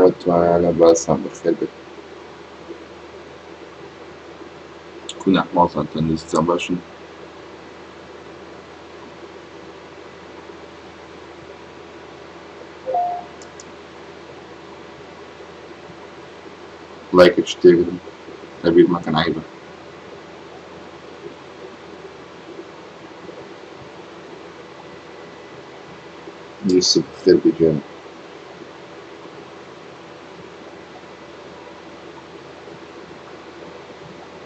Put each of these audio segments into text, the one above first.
هەرتوانە باسان بەخێر بێت کوونە ماڵتان تەندروستیان باشن لایکێکی تێگرن لەبیر مەکەن عیبە یوسف بخێر بێ گیانم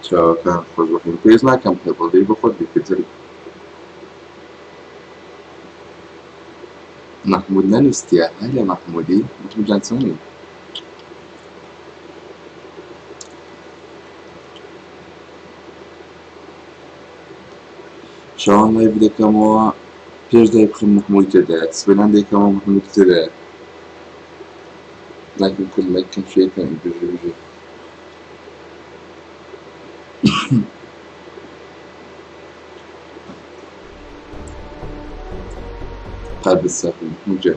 چاوەکان خۆش بەخێر پێویست ناکەم پێ بەڵگەی بە خۆت بکردن محمود نەنووسیە هەلێ محمودی محمود جان چۆنی شەوان لایڤ دەکەمەوە پێش دای بخم محمود تێدایە سبێنان دەیکەمەوە محمود تێدایە لایکم کرد لایکم شێرکەن بژێ بژێ قلب الساقي محمود جان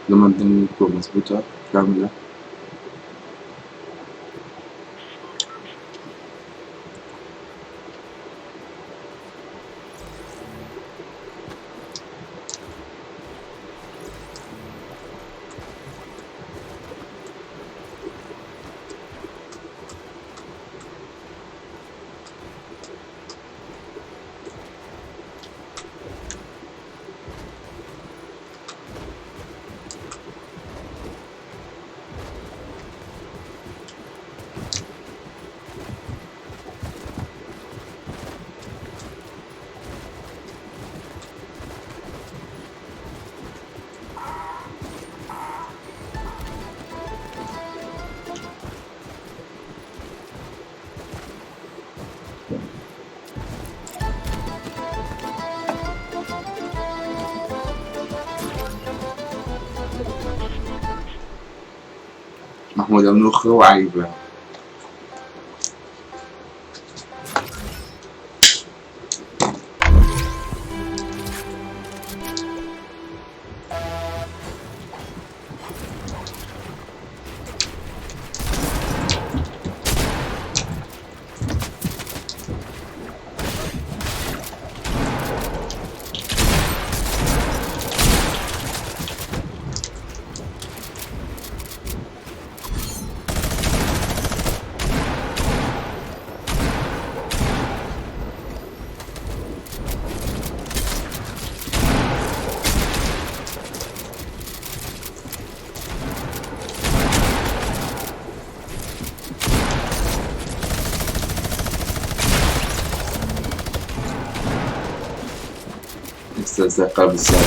لما الدنيا تكون مظبوطة كاملة محمود منوخة وعيبة استاذ قلب الساعة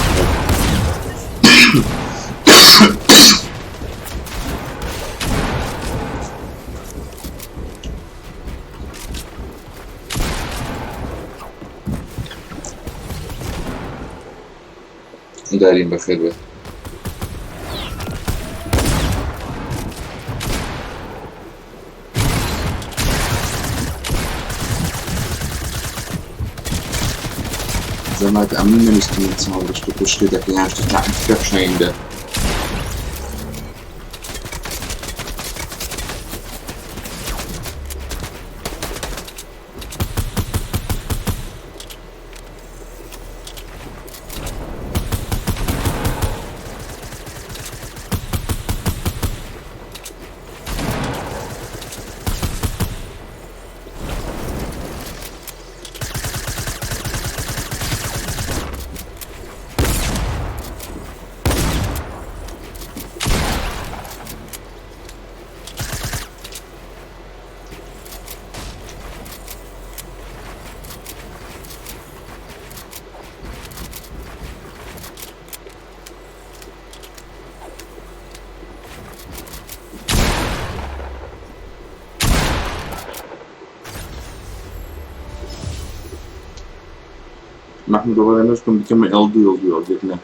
دارين بخير بيه زمان أمننا نستمر نسمع بشتو كشتو ده في هاشتو تعمل فيش عنده محمود دوباره نوش کن بکەمە LD نه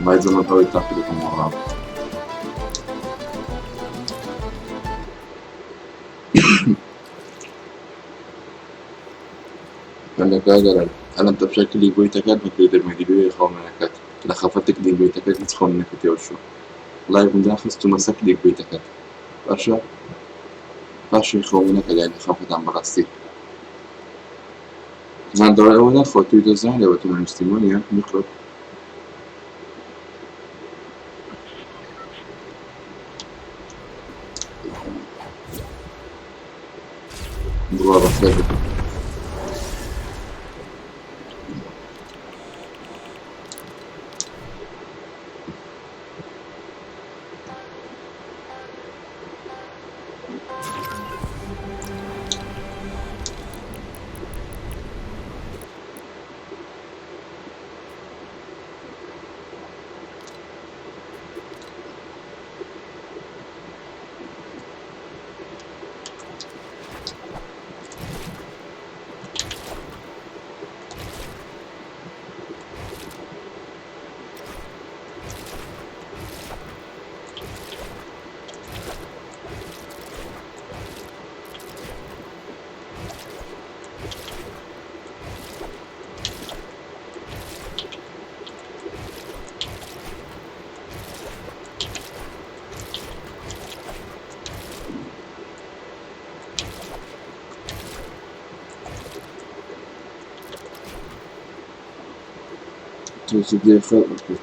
باید زمان قوي تاخدكم مرة عندك أجل أنا أنت بشكل يبويتكات بكيدر مديبي خامنكات لخفتك دي بيتكات نتخامنكات يوشو لايف مداخس تمسك دي بيتكات باشا باشا يخامنك يعني خافت عن برستي من دور أولا خاطوي دزان لو تمام استيمونيا ميكرو برافو خير تسدي خير أوكي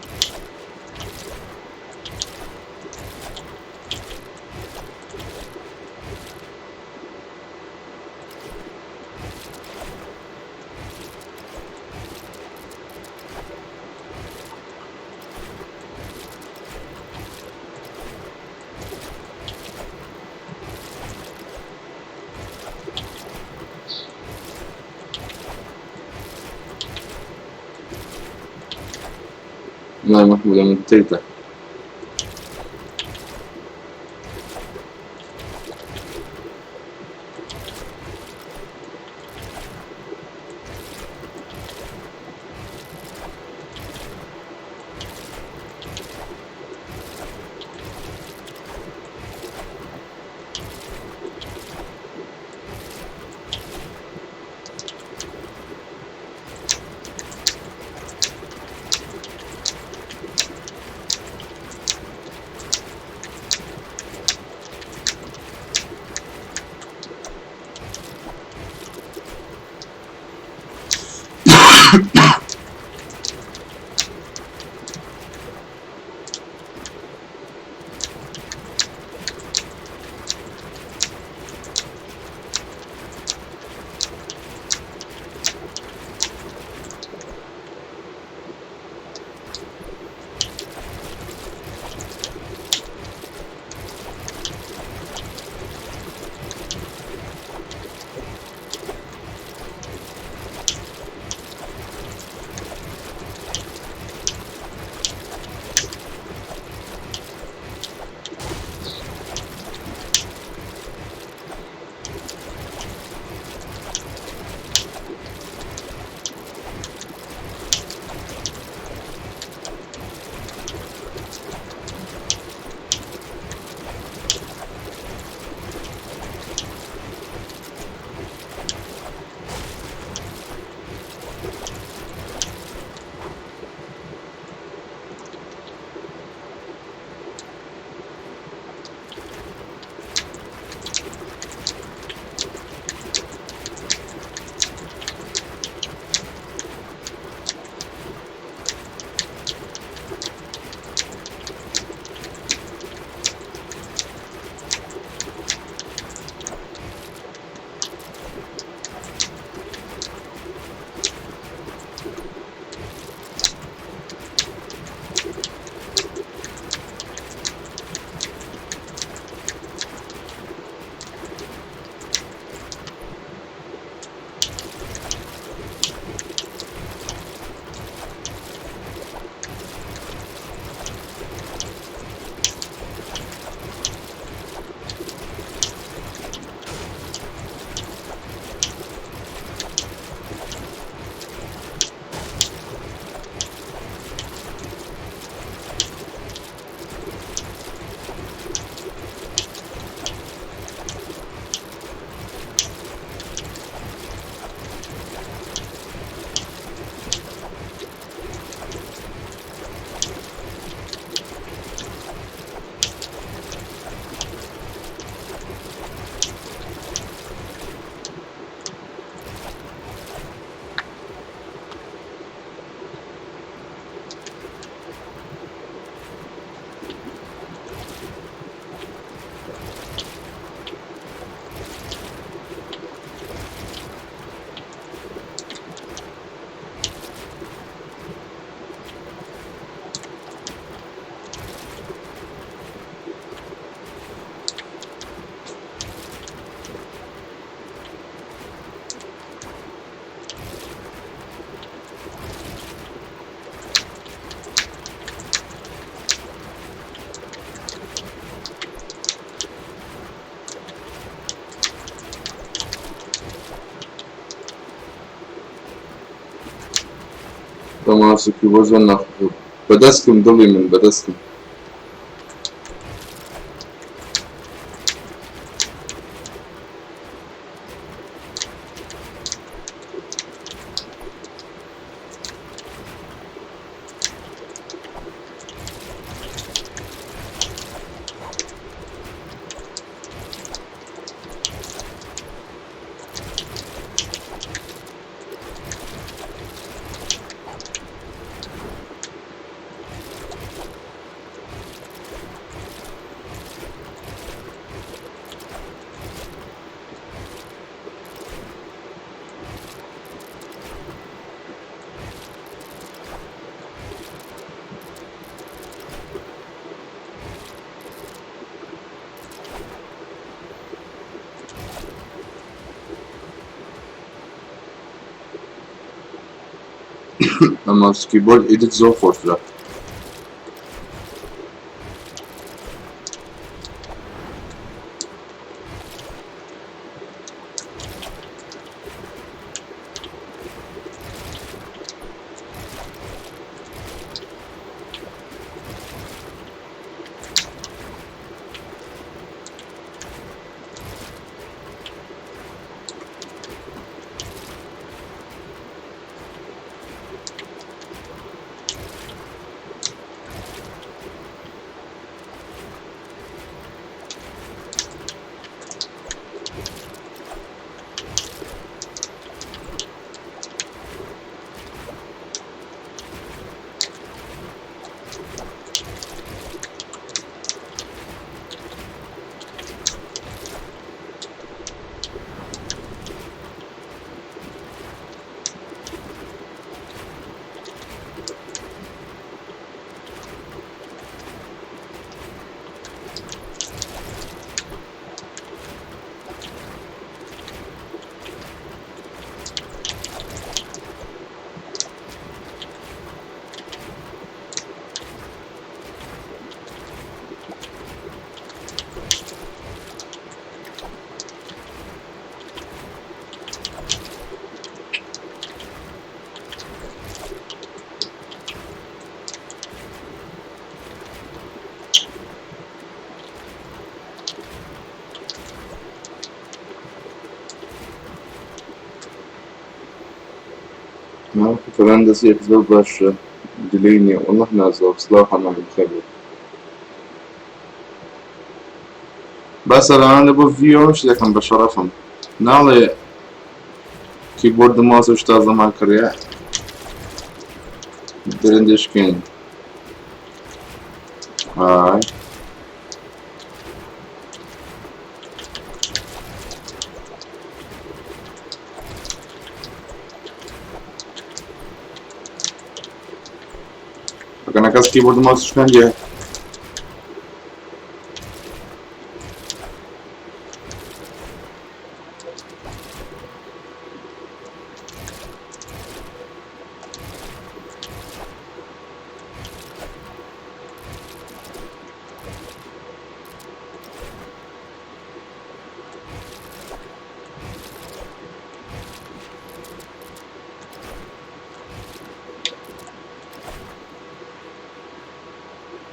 لا محمود أنا نسيته ماوس و کیبۆرد زۆر ناخۆشە بەدەستکم دڵی من بەدەستکم ماوس و کیبۆرد ئیدت زۆر خۆشترە فلان دەستی زۆر باشە دلەی نییە وەڵڵه نازەوە سڵاو هەمان بخەر با سەرانە بۆ ڤیۆش دەکەم بە شەڕەفم ناڵێ کیبۆردم ماوسش تازەمان کڕیە درێندشکەین های Bacana casa keyboard mouse çıkınca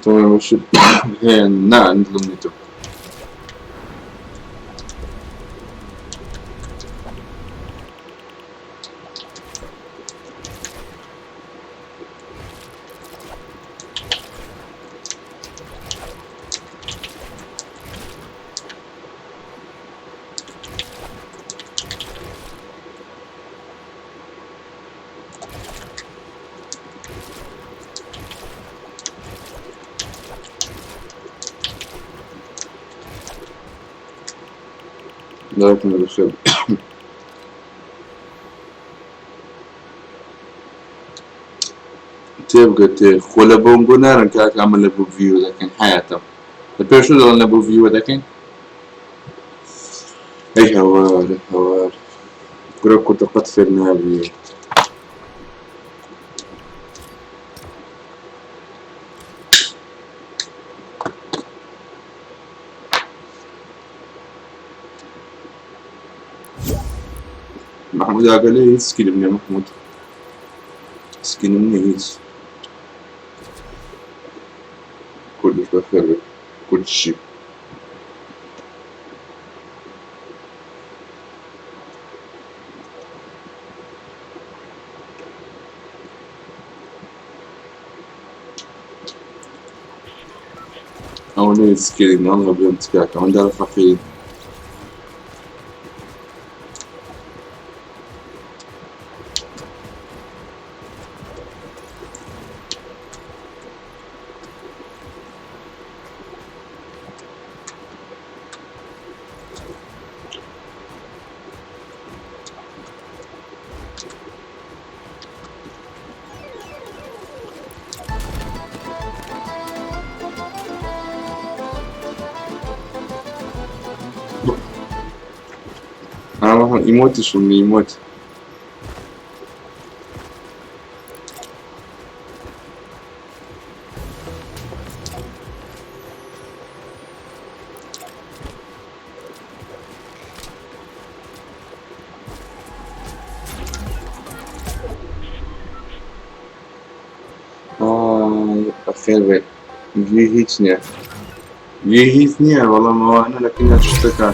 to się na to. Давайте мы решим. تبقى خولا بونجو نارن كاك عمل لبو فيو لكن حياته البيرشو دول لبو فيو لكن اي هوار هوار كروكو تقط في النهاية محمود قال لي سكيل من محمود سكينم هیچ كلش بخير بك كل شيء أو نيت سكيلين الله بيوم تكاك أو ندار فقير يموتش اللي يموت خير بك هيك نية والله ما أنا لكنها تشتكى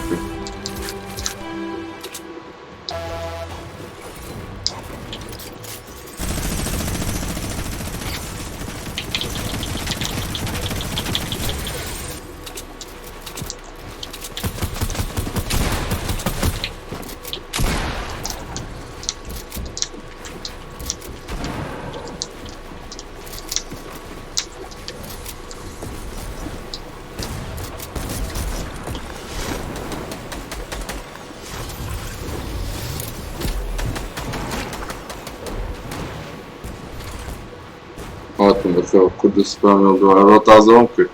هاتم بخير كردستان موضوع تازه ممكن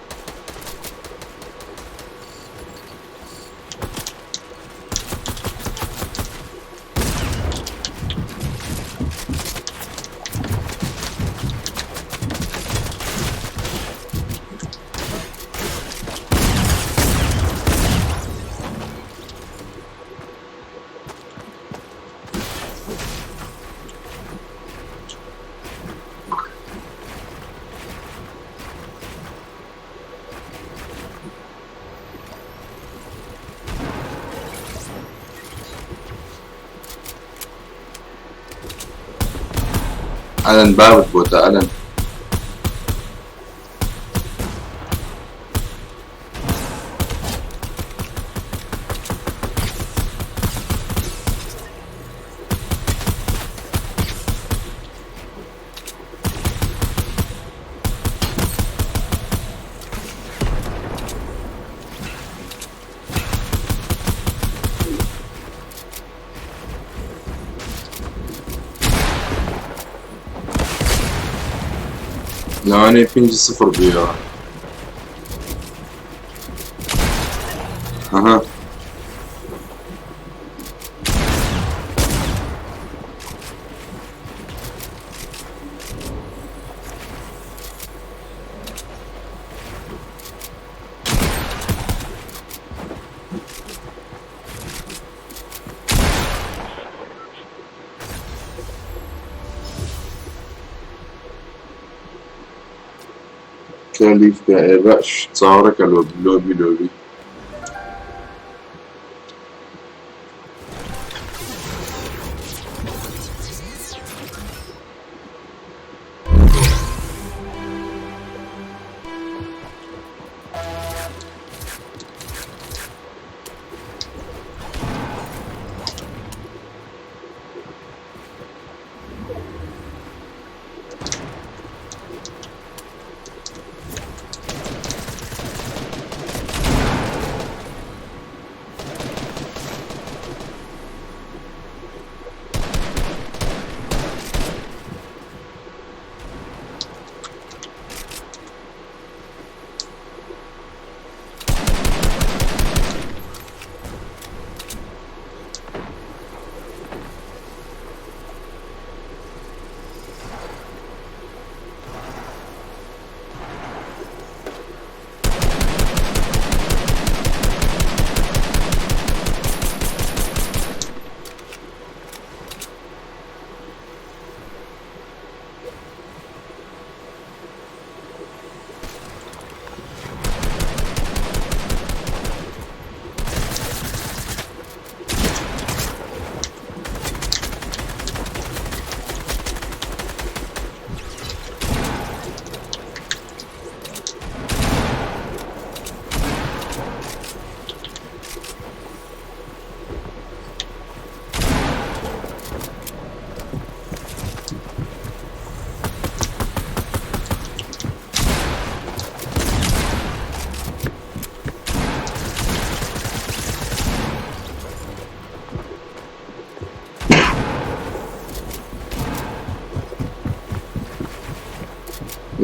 ألن بابت بوتا ألن لا أنا 5-0 بيها أها كاليف بقاش تصورك لوبي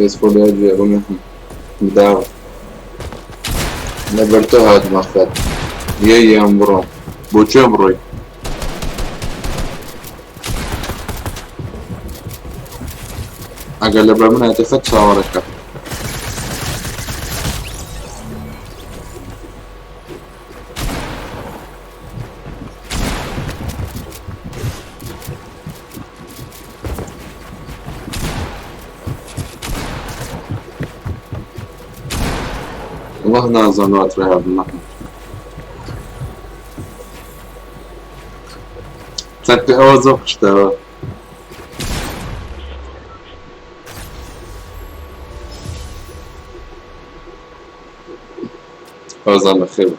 بس خدا يجي أقوم بداوة نبرتها هاد مخفت يي أمبرو بوچه بروي أقل لبرمنا يتفت شاورك والله نازل واتريها بالنحن تنتي أوزق اشتغل أوزق خير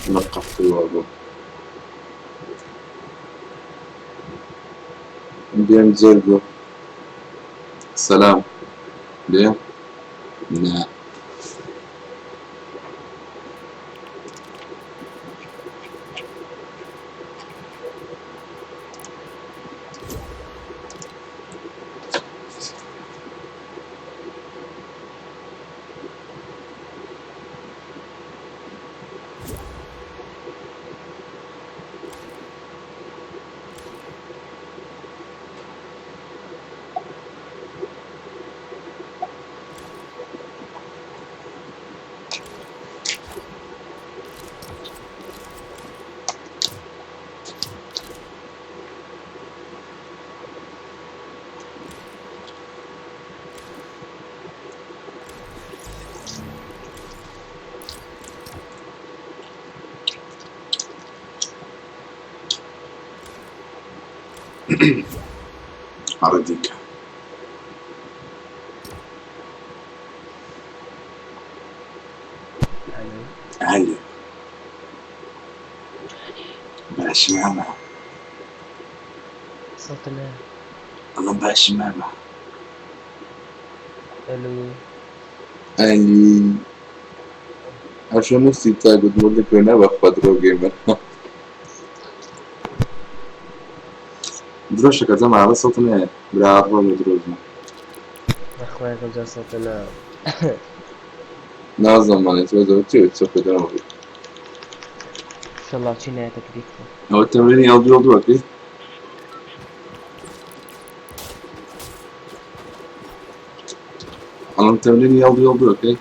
نقفت الوضوء بيم زرقو سلام بيم لا أرضيك علي باش ماما صوتنا الله باش ماما الو علي عشان نفسي تاقد مولك هنا بخبط جيمر دروشك زعما على صوتنا بلا عرض دروزنا اخويا كنت صوتنا نازم ما نتوزع تسوق دراوي ان شاء الله شي نهايتك ديك هو التمرين يلدو أكيد أنا التمرين يلدو أكيد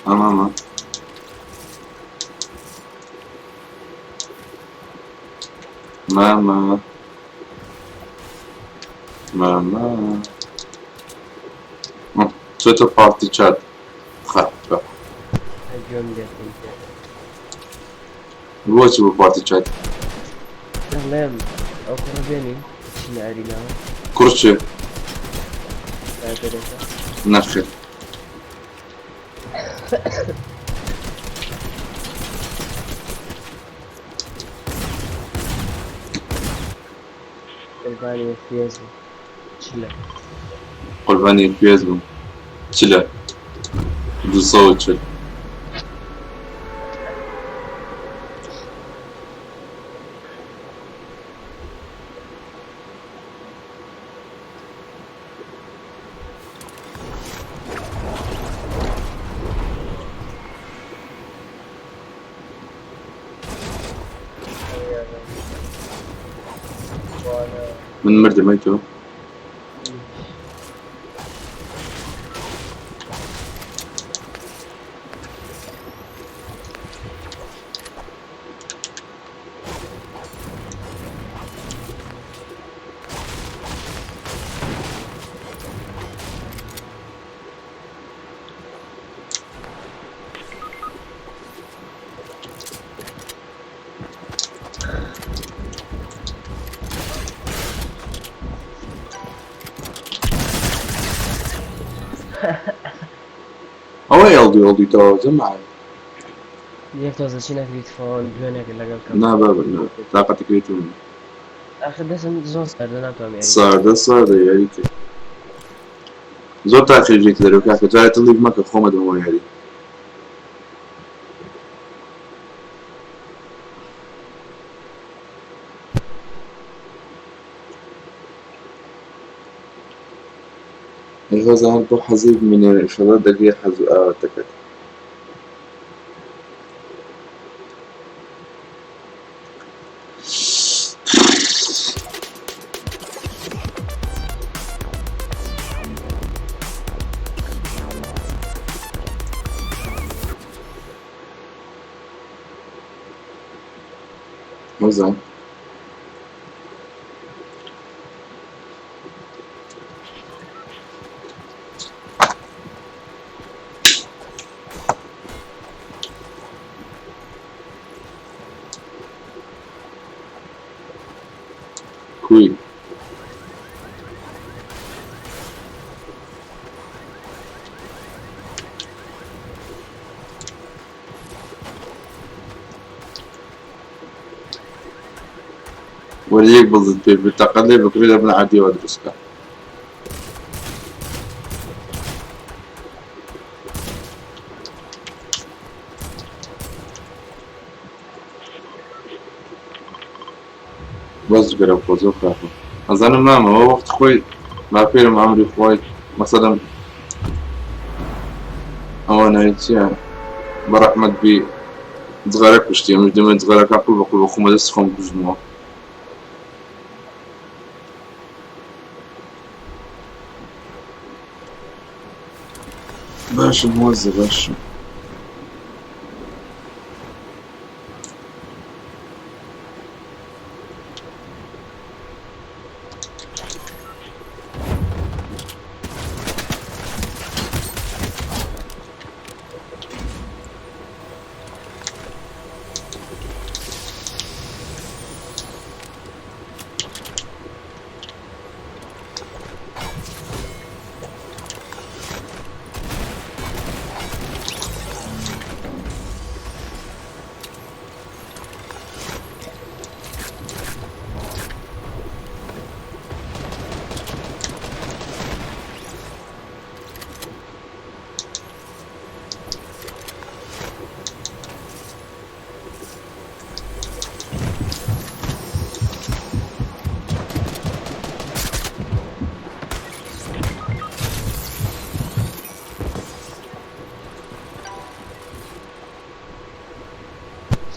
أنا ماما ماما شو بارتي شات خاف اليوم ديال روحي بارتي شات يلا او كربيني شي علينا كرشة لا ثلاثة نخل الباني فيزو شلا قرباني بيزبون شلا دو صوت شل من مرد ميتو ئەوە یاڵدی تەواوزە معای یەک تۆزە چی نەکریت فۆن دوێنێک لەگەڵ کەم نابا تااقەتەکەیت من ئاخر دەسم زۆر سەردە ناتوانم ساردە یاریتێ زۆر تاقیژێت لەرەو کاکە جارێتە لیڤ مەکە خۆمە دەمەوە یاری هذا هل حزيب من الإشارات دقيقة حزو تكت وزن كوي وليك بالضبط بالتقلب كبيرة ابن عادي وادرسك بس قرب فوزو خافو أظن ماما هو وقت خوي ما فيلم عمري خوي مثلا أنا هيك برحمة بي صغارك وشتي مش دائما صغارك أقول بقول بخو مدرسة خم بجموع باشا موزع باشا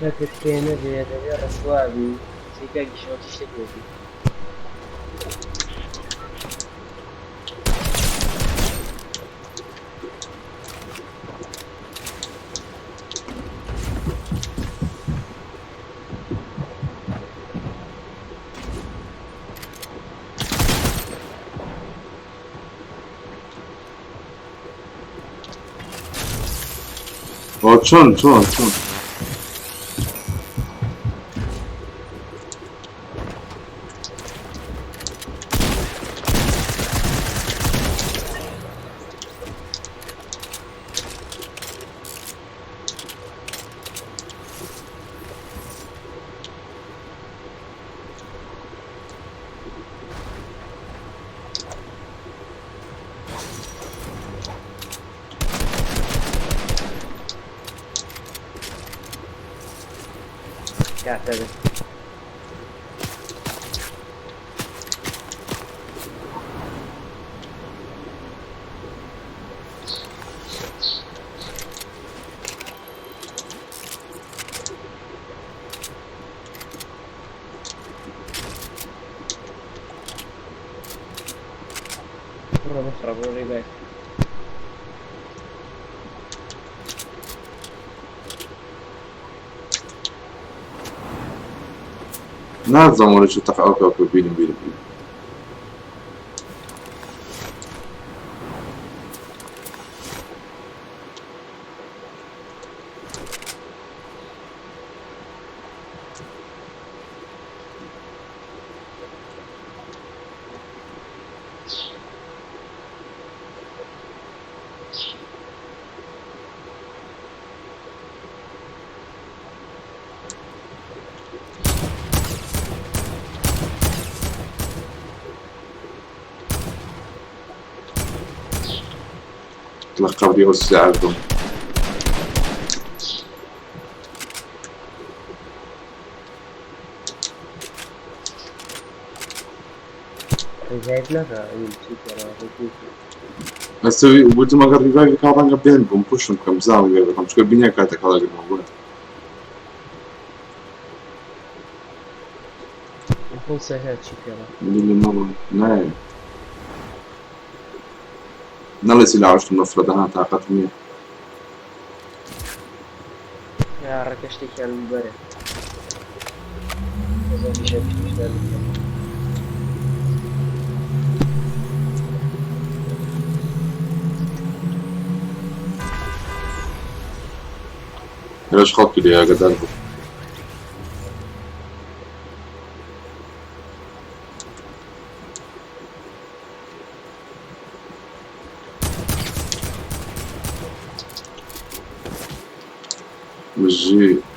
شاكت كينة بيدوي رسوابي سيكا قشوت الشكوكي شلون يعتذر خرابون ريباك نازم ولا شو تقعوا بيني تلقى بيه الساعة بدون ريفايف لك بس قلت ما قال ريفايف كاران قبلين بومبوشن كم زاوية قبل مش كبيني كاتك هذا الموضوع يكون سهل شكرا اللي مرة نايم نلسي لعشت مفرد أنا طاقة مية يا ركشتي كان مبارك إذا في شيء مش ليش خلق لي يا قدر وجي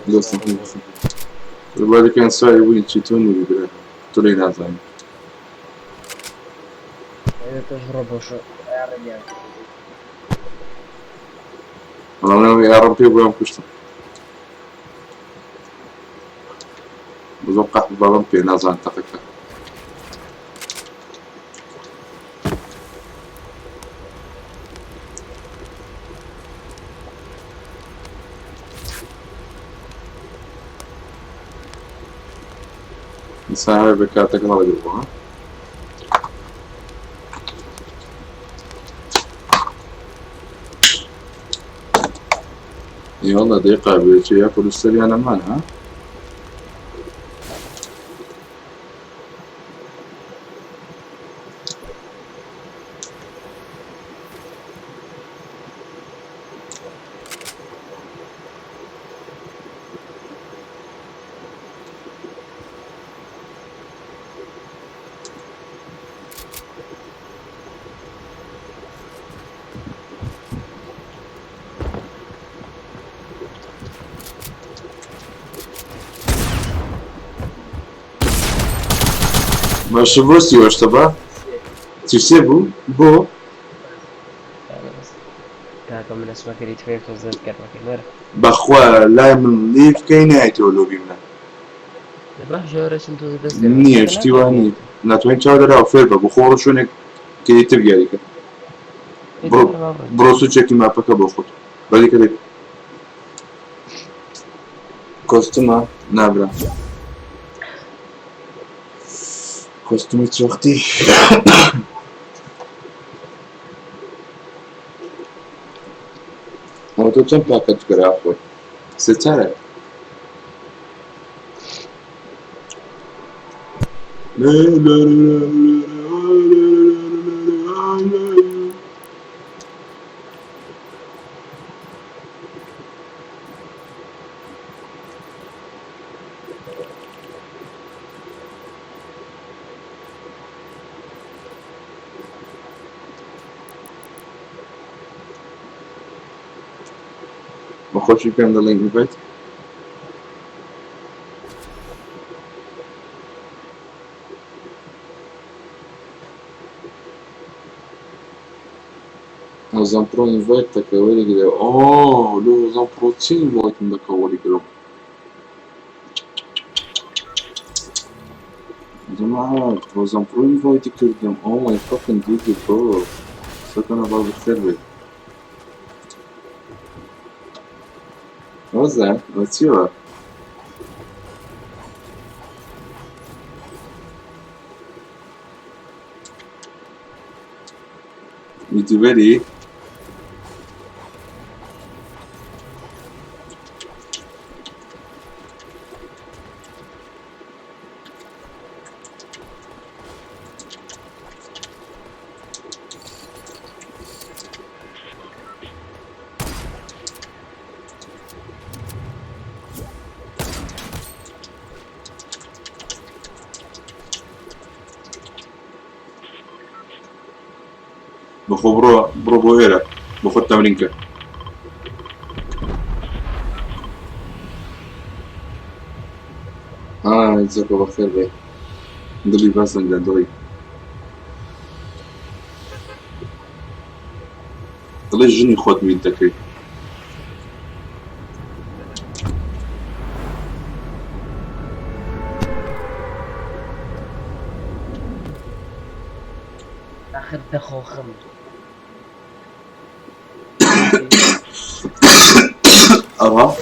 لسه الوالد كان ساي وين تشيتون ويقول تولي نازل هذا تجربة شو يا رجال والله يا ربي وين كشته بزوقع بالربي نازل تفكر ساعة بكاتك ما بديوها يلا دقيقة بيجي ياكل السريع أنا مالها باش بوستي واش تبع تسيبو بو كاكا من اسمه كريت فيك وزاد كرمك المرة بخوا لا من ليف كايناتو لو بيمنا بح جورش انتو بس نية شتيواني ناتوين تشاودر او فيربا بخورو شونك كي تبقى عليك بروسو تشيكي ما بكا بخوت بالي كده كوستوما نابرا كوستومي تشوختي هو تو چند پاکت کرده خود ستاره بخوشی کنم در لینک می‌بایت ازم پرو اینوایت تکاوری گیره لو ازم پرو چی اینوایت تکاوری گیرم جماعة was I'm pro invite kurdm. Oh my fucking dude bro. سكن الله بالخير بك. What was that? What's your? You ready? بخو برو بوهيرة بخو التمرينكة جزاك الله خير بيه دلي باسن دلي الجني خوت مين تكري آخر دخو خمر أرى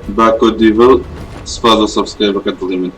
باكو ديفل سبازو سبسكرايب كتضلي من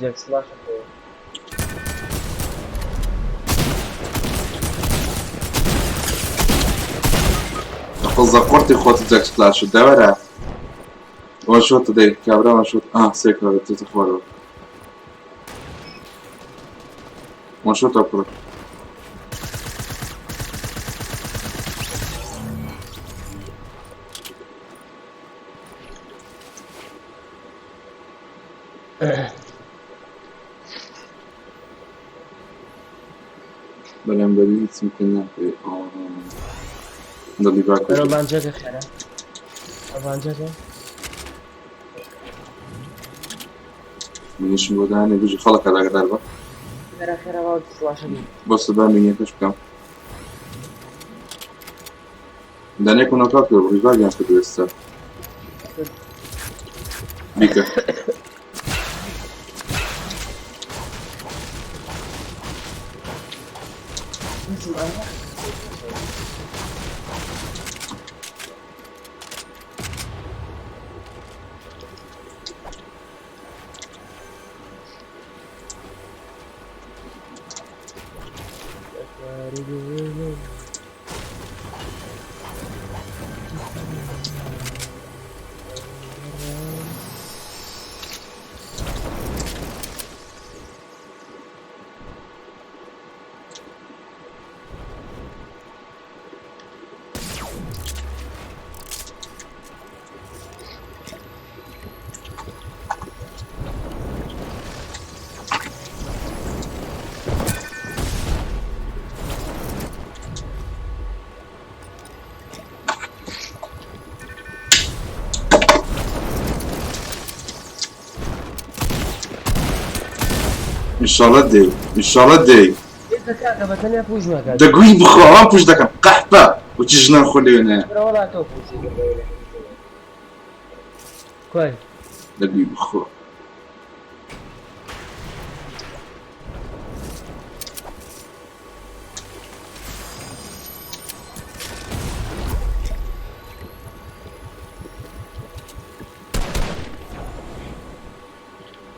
جاك سلاش تذكرتي خوت جاك سلاش الدورة وان شوت دي كابرا وان شوت سيكا تتفورو وان شوت أبرو بلان بديت يمكن نحكي ضلي باكو أنا بانجاك خيرا بانجاك منيش موداني بيجي خلق على قدر خيرا واو سلاش بص بقى من يكش بكم داني كنا كاكو ريفاج يعني كده لسه بيكا إن شاء الله دي إن شاء الله دي دقوي بخوام بوش دكم قحبة وتجنا نخلي هنا كويس دقوي بخو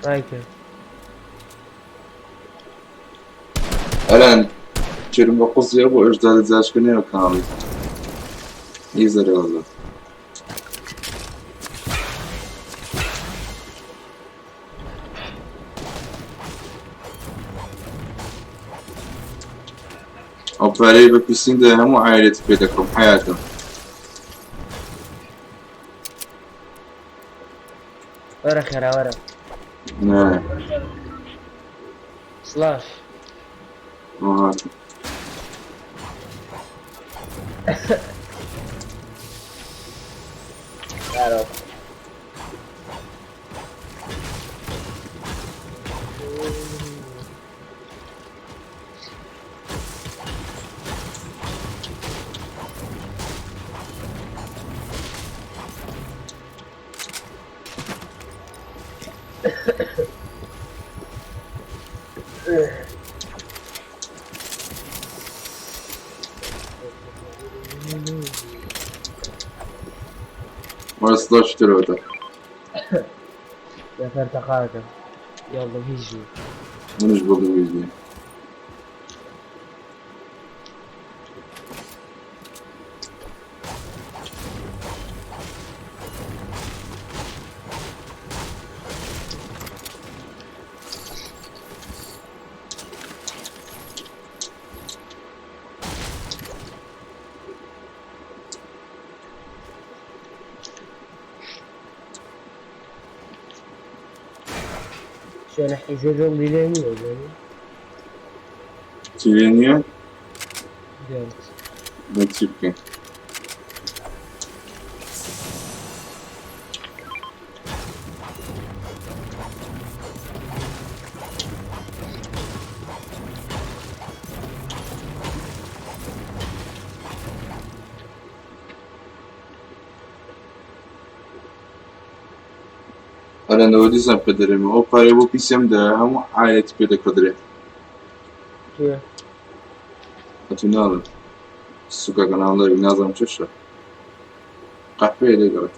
ئایتم الان چرم با قصدی ابو اجداد زاش کنه کامل يزر والله او فريق بكسين ده همو عائلة بيتكم حياتهم ورا خيرا ورا نعم سلاش وهذا Claro. ما يصدقش تلوته يا فرتقاكم يلا هيجي منش بقدر يجي شو انا حيزيد ليلاني ولا تيرينيا جامد بتشيبكي أنا نودي زن قدري او پاره بو پیسم ده همو عائلت پیدا قدري شو اتونال سوكا kanalda نازم چشا قهوه ile قرأت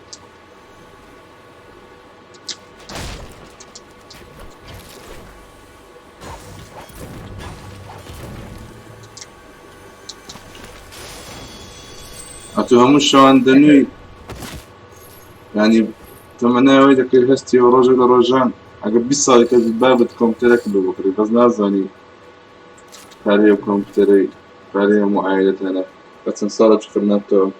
اتو همو شواندنوی يعني تمنى ويدا كي هستي ورجل رجان اگر 20 سال كذا باب الكمبيوتر كله بكري بس نازاني فريق كمبيوتري فريق معايدة أنا بس نصارت خدمته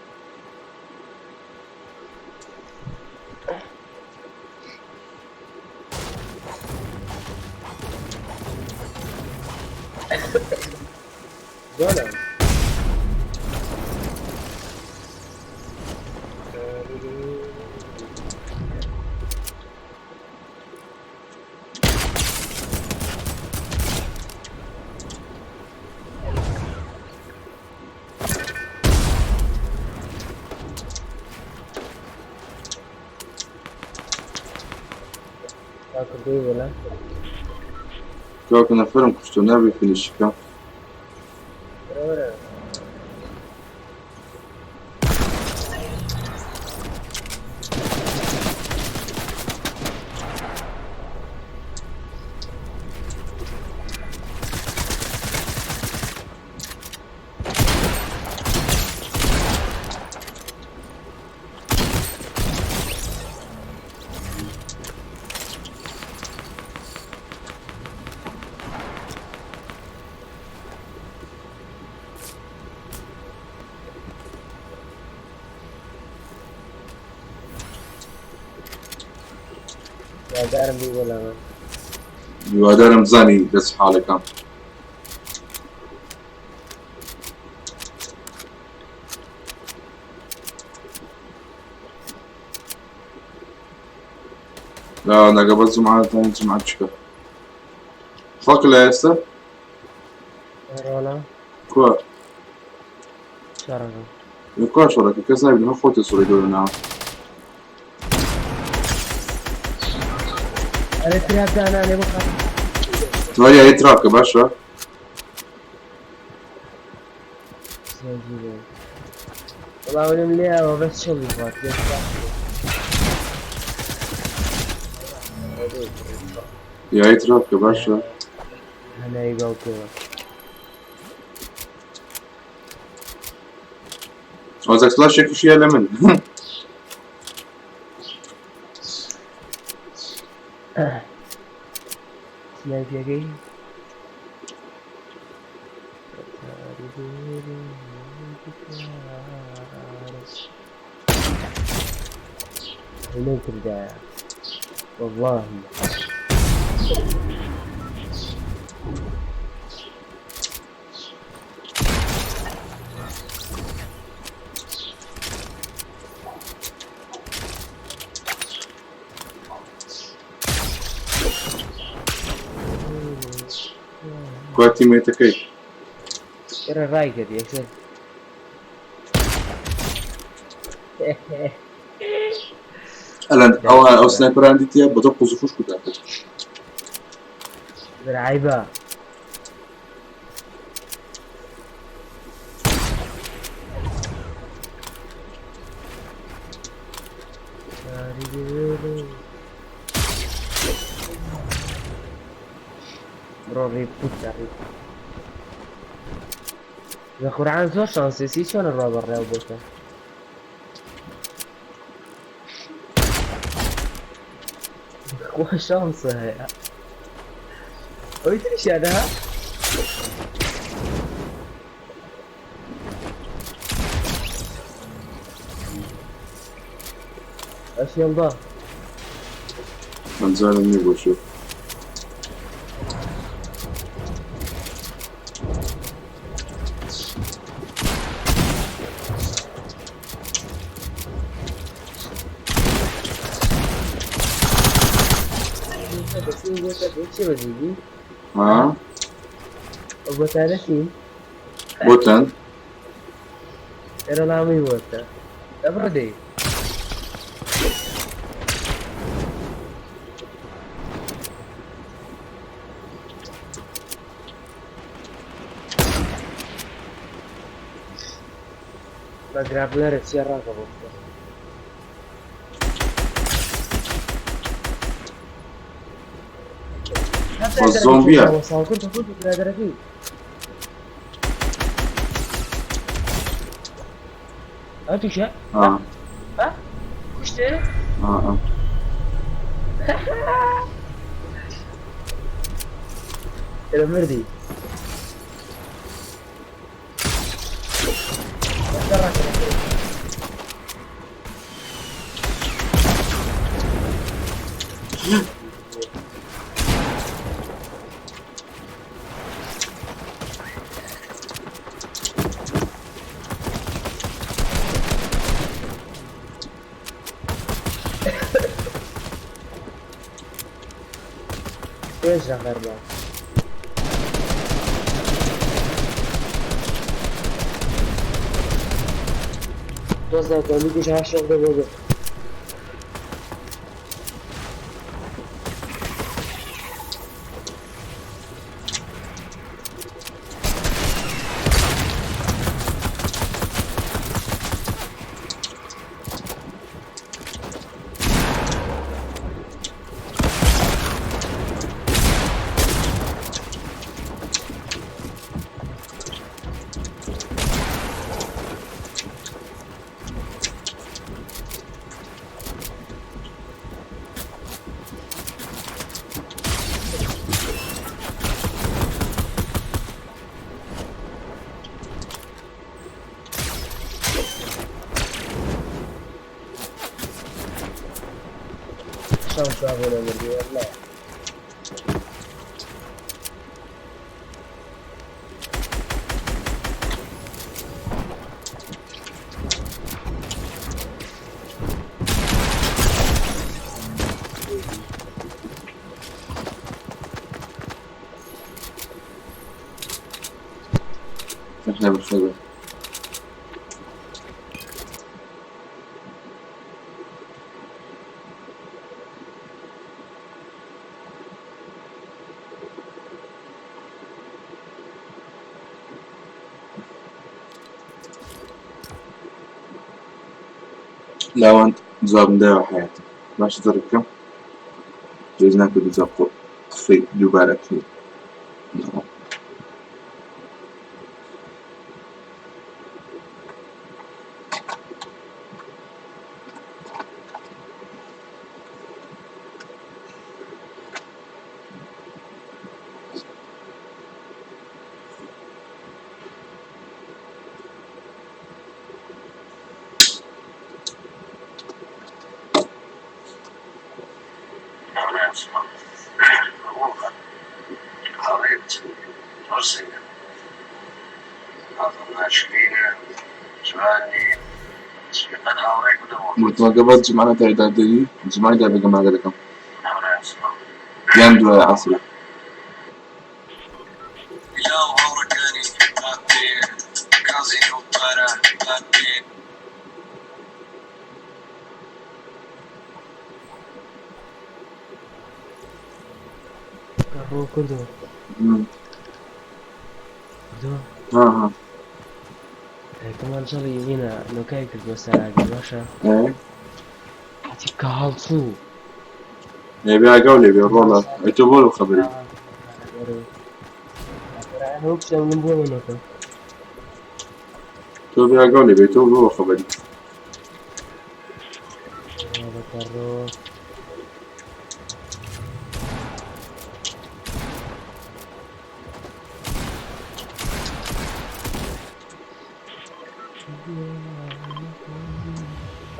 ولا تاكل ولا كنا فيلم كشتو نبي في الشكا ولا يا دارم بي ولا ما يوادر مزاني بس حالك لا أنا قبل جمعة شكا خاك لا يسا ولا كوا شرقا يكوا شرك كسا يبنها خوتي سوري دولنا انا تراب انا بخاف وهي يتراك باشا والله ولا مليها وبس شغل فات يا يترك باشا هنا يقول كذا عاوزك سلاش شكل شيء لمن سنايب يا جاي هنا ترجع والله كواتي ميتكي ترى رايق يا شيخ الان او سنايبر عندي تياب بدق وزفوش كنت اعتقد عيبة برو ريبوت ريبوت يا قرآن زور شانسي شلون الرابر ريال بوتا وش شانسه هي ويدري ايش هذا ايش يلا من زال مني بشوف چی بزیدی؟ ها بوتا نسیم؟ بوتن ایرا نامی بوتا ابردی ما گرابلر چیه را کبوتا والزومبيات كنت برادر فيه هاتوا شيء اه ها وش ده اه المردي ايش غير بقى توصل تقول لي شو الشغل ده بقى شلون تسوون المردي والله احنا بالخبر لا وانت جواب مداوع حياتي ماشي تركه جز نکردی زاپو خفی دوباره کنی نه متوقع بس جمعنا تعداد دي جمعنا ده بقى ما قدكم يندو عصر هو كردو كردو ها كمان شغلي هنا لو كاي كردو ساعة باشا ايه حتى كهالصو نبي أقول لي والله أتوبول خبري أنا وقت من بوه منك توبي أقول لي بيتوبول خبري هذا كرو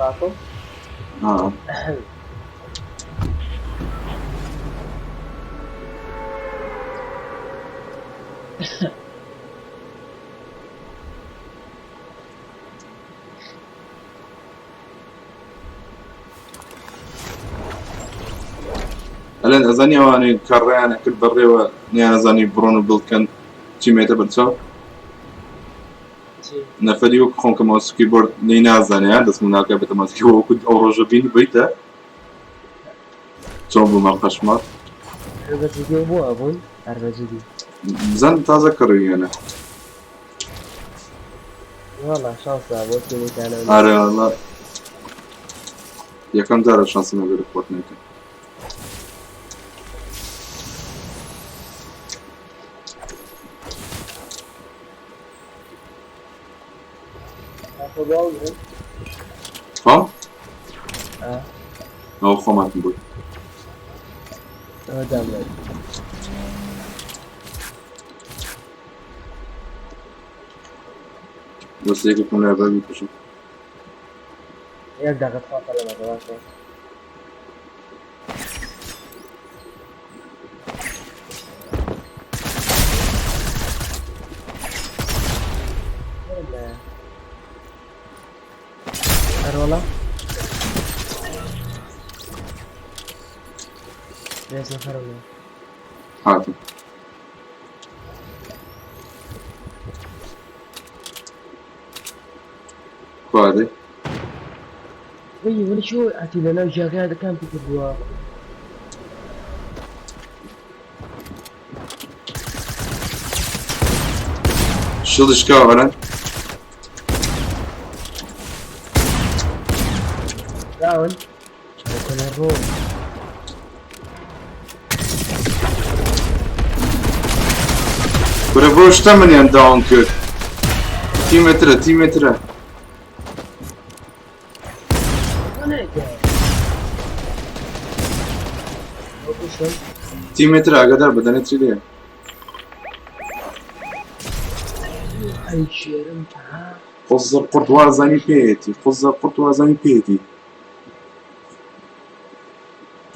تعرفوا؟ الان أظني وأنا كرر أنا كل بري وني أظني برونو بلكن تيميته برتو نفديو خون كماس كيبورد نينا أظني هذا اسمه ناقة بتماس كيبورد كود أوروجو بين بيته توم بما خشمات أربعة جدي بو أبون أربعة جدي زن تازة كري أنا والله شانس أبو كذي كان أري والله يا كم دار شانس ما بيرك فورتنايت ها؟ أو خامات نقول دامل بس هيك يكون لعبة بيكشف يبدأ قد خاطر لما دواسه والله ليش نخرب حاتم فادي ولا شو أتي لنا جاك هذا كان في الجوا شو دشكا أولا داون يكون الروم برافو تمن يا داون كير تي متر تي متر أقدر بدني تريليه أي شيء رمتها خذ القرط وازاني بيتي خذ القرط وازاني بيتي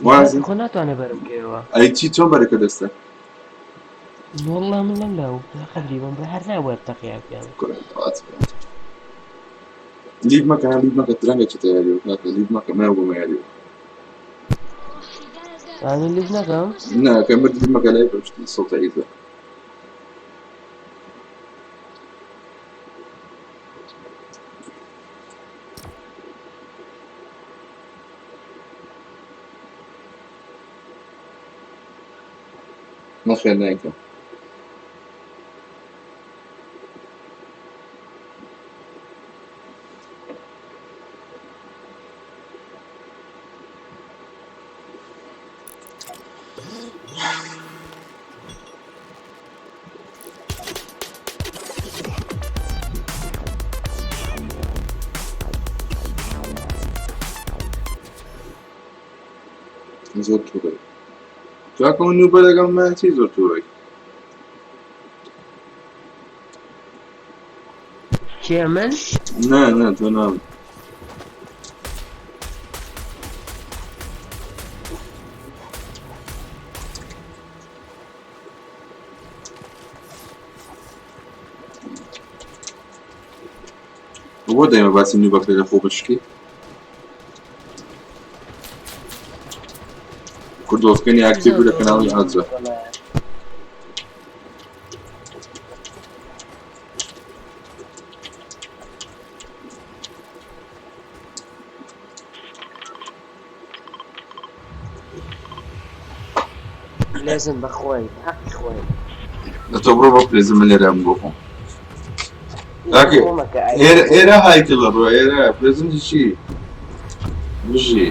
وازن خناتو أنا برمكيوا أي تي توم بركة دسته والله من لا تقريبا بحرنا وارتقي يعني كره ليد ما كان ترانجا تتياريو ليد ما كان ما هو ما ياريو يعني اللي بنقم لا كان بدي ليد ما كان لا يبغى صوت عيد ما خلنا يكون زۆر تووڕێ جاکەم نوبە لەگەڵ ماچی زۆر تووڕێ کێ من نا تۆ نام بۆ دەیمە باسی نوبەکە لە خۆ بشکی کوردۆفکەنی ئاکتیڤ بوو لە کەناڵی ئاجا لازم بەخۆی حەقی خۆی لە تۆ بڕۆ بۆ پرێزم من لێرەم بۆ خۆم ئێرە هایکە لە ڕۆ ئێرە پرێزمی چی بژی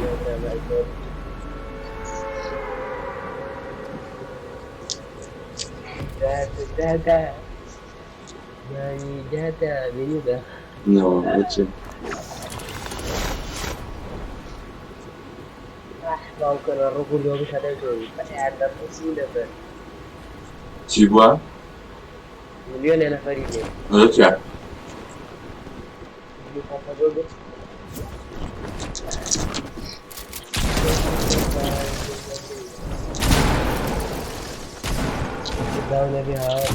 دادا نانی دادا بینی بە نەوە بچێ باوکەنە ڕوو لۆ بشەدە زۆری بەیاردە پرسی لەبەر چی بووە؟ ملیۆنێ نەفەری لێ چا داونە بێ هاوار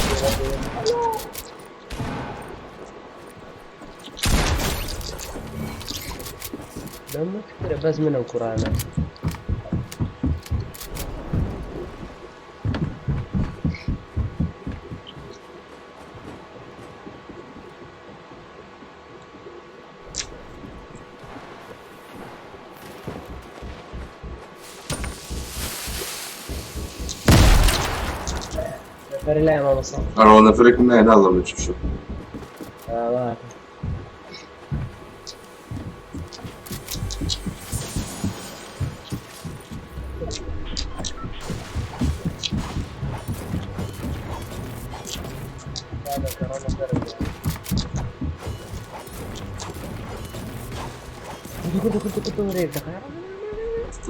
دەمەکرە بەس منە کوڕانە نەفەری لای مامەسەڵ ئەڕۆ نەفرێکم نایە ناڵم چ بشە ئاواتە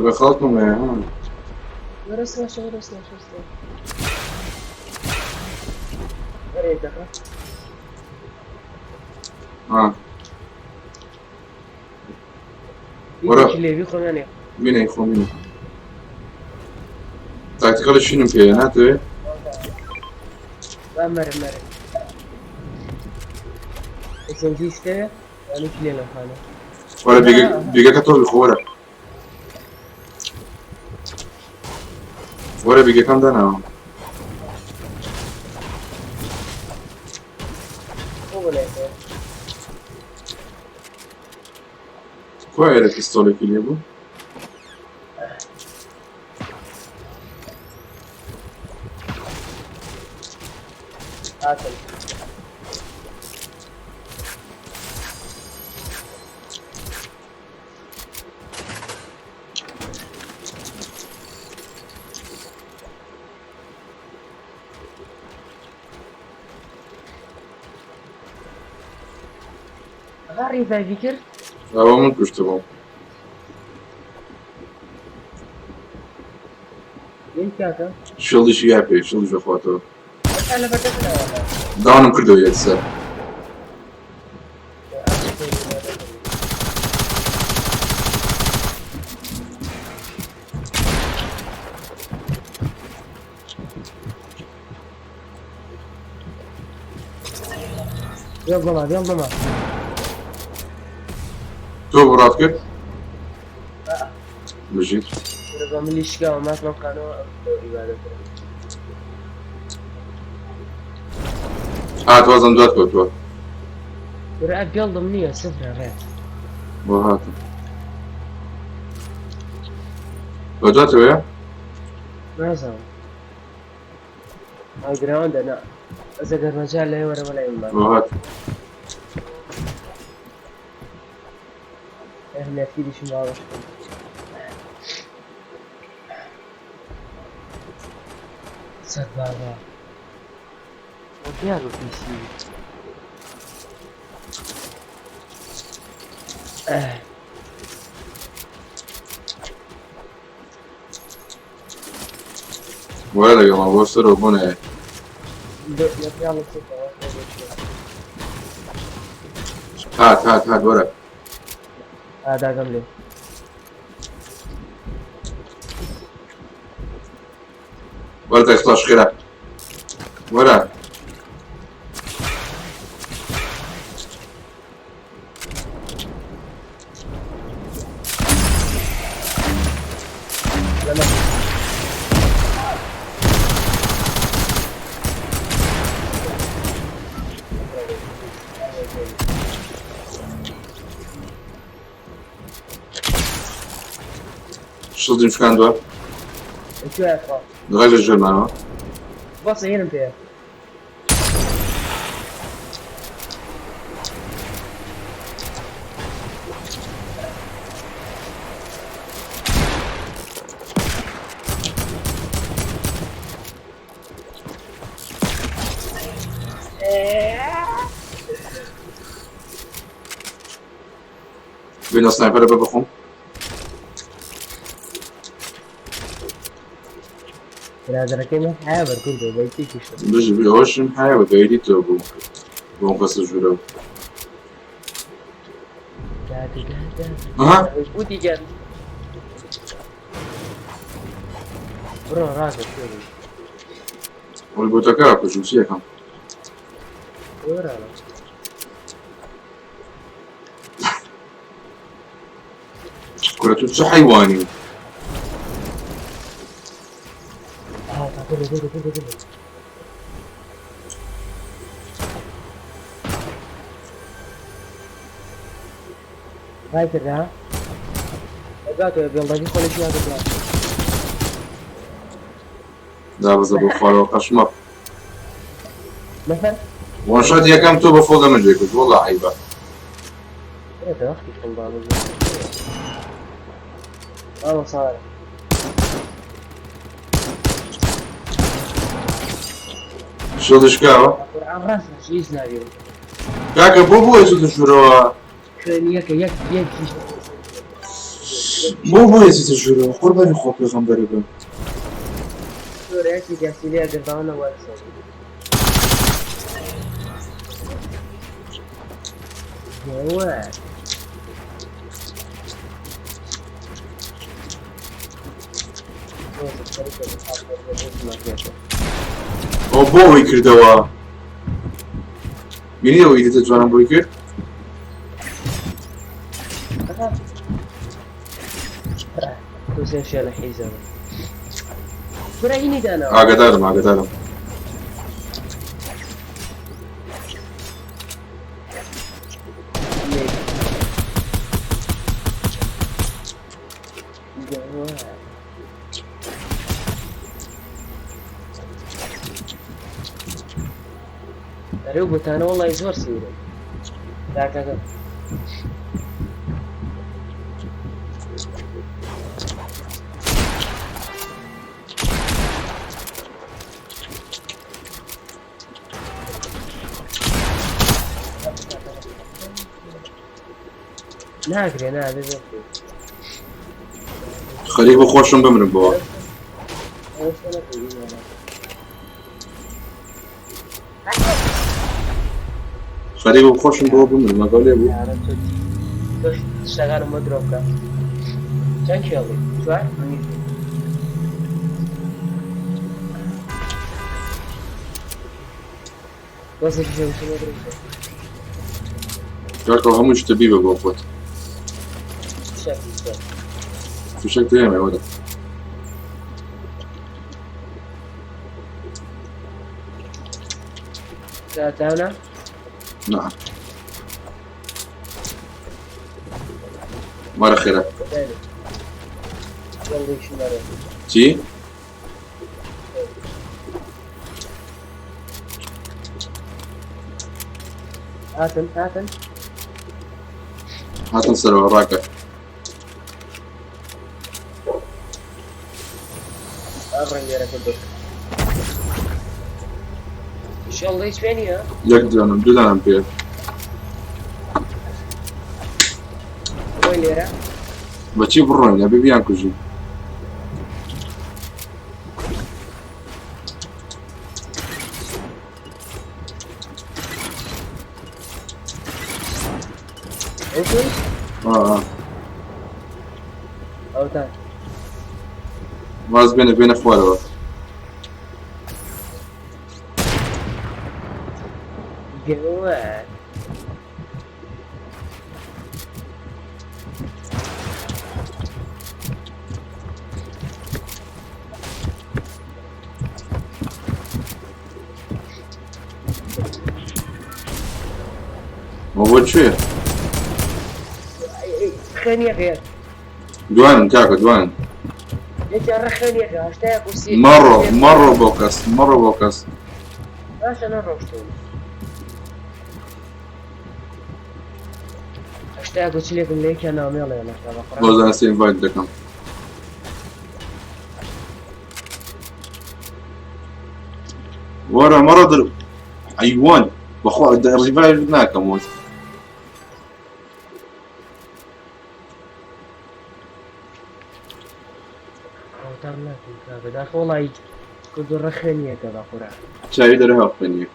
بە خەڵکم هەیە لێوی خۆمانێ بینەی خۆ بینە تاکتیکەڵی شینم پێیە ناتەوێ مەرە ئەسەنجیستەیە یانی لێ لەخانە وەرە بیگەکە تۆ بخۆرە وەرە بیگەکەم داناوە کوای لە پیستۆلێکی لێ بوو ڕیڤایڤی کرد ئەوە من کوشتبووم کاکە شڵیشی یا پێ شڵیش بەخواتەوە داوانم کردەوە یەکسەر بێڵ بەما تۆ بڕات کرد بژیت بە ملی شکاوە ماتمەم قانەوە هاتوازم دوات کەوتووە ورا بێڵدم نییە سفرە ڕێ بۆ هاتم بە دواتەوەیە نازانم ئاگراوەندە نا ئەزە گەرمەجار لای وەرەوە لای من بۆ هات نەفیریشم باوەش سەد بابا دیار و پیسی ولا يا ما وصلوا هنا يلا هات ورق هذا قبلي ولا تخلص خيرك ولا شو صدق مش كان دوا شو يا اخوان نغير الجل معنا بص هنا فيها بين سنايبر ببخم هذا ركيم حابر كله بيتيك شو بيجي بيهوش محاول بيدي توبو بونقص الجلو ها ودي جد برو راسك شو والبوتاكا كوجوسيا كم ورا كرة حيواني هاي كذا قاعد يلا دي كل شيء هذا لا بس ابو خالو قشمر مثلا وانشاد يا كم تو بفوضى من جيكوز والله عيبه هذا اختي كم بعمل والله صار شو دشكاوه قرآن راسنا شو يسنايو كاكا بوبو يسود الشروع شو يك بوبو يسود الشروع قرباني خوك يا خمبري بن رأيتي جاسيليا قربانا وارسل جواد او بوي كردوا مني لو يدي تجوانا بوي كرد توسين شيء الحيزة برأيني دانا قدارم روبوت انا والله يزور سيرة ذاك ناقري انا هذا خليك بخوشم بمرن بوا خليك بخوشم بوا بمرن ما قال لي ابو شغال مدروكا كان شغلي شو وصل شو مدروكا كاكا هم مش تبيه بوفوت شكل في شكل يا ولد ساعتنا نعم مرة خيرك يلا شو مرة تي آتن هات نصر وراك أبرني أنا كنت إن شاء الله يسمعني ها يقدر أنا بدون أنا بيه وين ليرة بتشي برون يا بيبي أنكو جي او تا واز بين اخوانه جواد موجود شوية خاني يا غير دوان كاكا دوان انت رخاني يا غير اشتاق وسي مرة بوكس اش انا روشتون اشتاق وسي لكم ليك انا يلا يلا بوز انا سين فايت دكم ورا مرض ايوان واخو الريفايف هناك موت ترنا كذا ده والله كنت رخاني كذا قرا شاي درها فنيك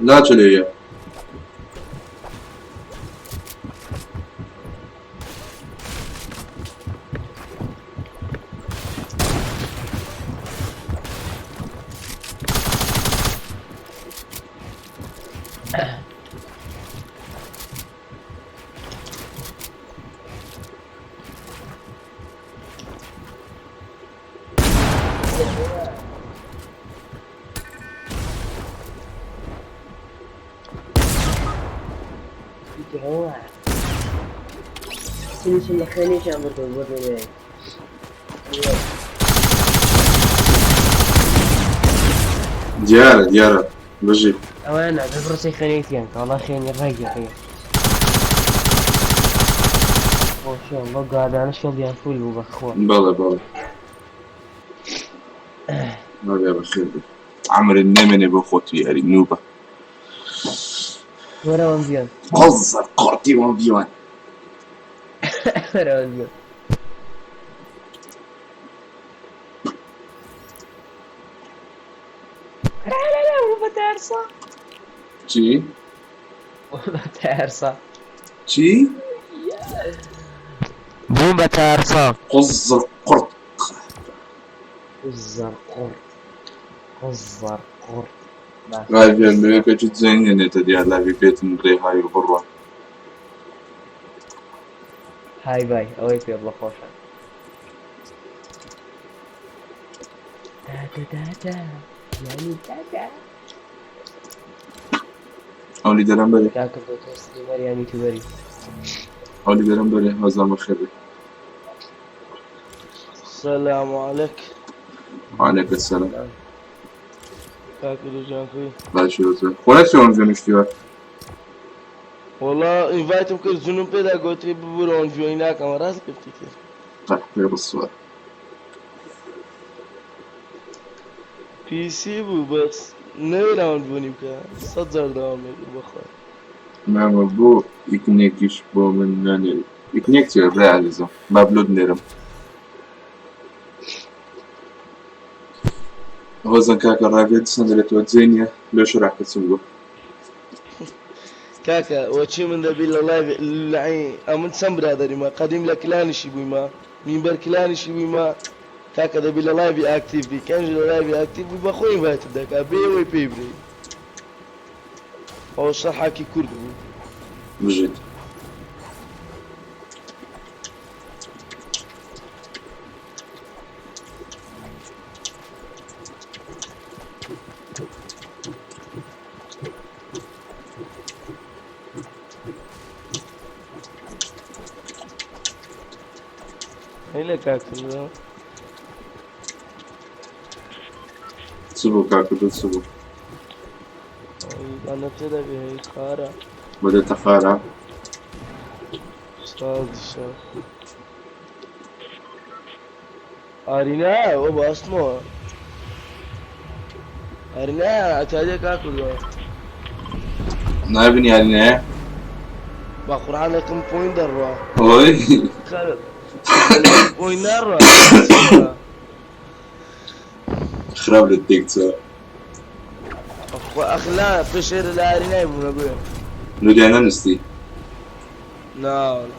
لا تشليه جواد سنة خاني كان برضو ديارة بجي أنا ببرسي خنيتين والله خيني الرقة خير ما شاء الله قاعد أنا شغل يا فول وبخور بلا ما بيا بخير عمر النمني بخوتي يا النوبة ورا وانبيان قصر قرتي وانبيان ورا وانبيان لا مو بتعرصة شي والله تعرصة شي مو بتعرصة قصر قرط قزر قرط لا في أمريكا جد زين يعني تدير لا في بيت من غير هاي وبرا هاي باي أويك يلا خوشة دا يعني دا أولي درم بري تاكل دوتوستي مرياني تبري أولي درم بري هذا ما خير السلام عليك. وعليك السلام تاكل جانكوي لا شو زين ولا شو أنزل اشتياق والله انفايتم كل جنوب بدا قلت لي ببرون جوينا كاميرات كفتي طيب غير الصور بي سي بو بس نيران بوني بكا صدر دوام بخوي ما مبو يكنيكش بو من ناني يكنيك تير عزيزة بابلود نيرم هو زن كاكا راقد سندلت وتزينيا ليش راح تسوق كاكا وشي من ذا بالله لايف العين امن سمبرا دري ما قديم لك لانشي بما من برك لانشي بما كاكا ذا بالله لايف اكتيف بي كان جو لايف اكتيف بخوي فايت داك ابي وي بيبري هو صح حكي كرد بجد هيلا كاكا سبو كاكا دو سبو انا ابتدى بهي خارع بدأت خارع صاد الشاف ارينا وابا اسمه ارينا اتاجي كاكل نايبني يعني بقران لكم بوين دروا اوي خالد بوين دروا خراب للديك سوا أخلا فشير الأرينا يبون أقول نوديانا نستي لا والله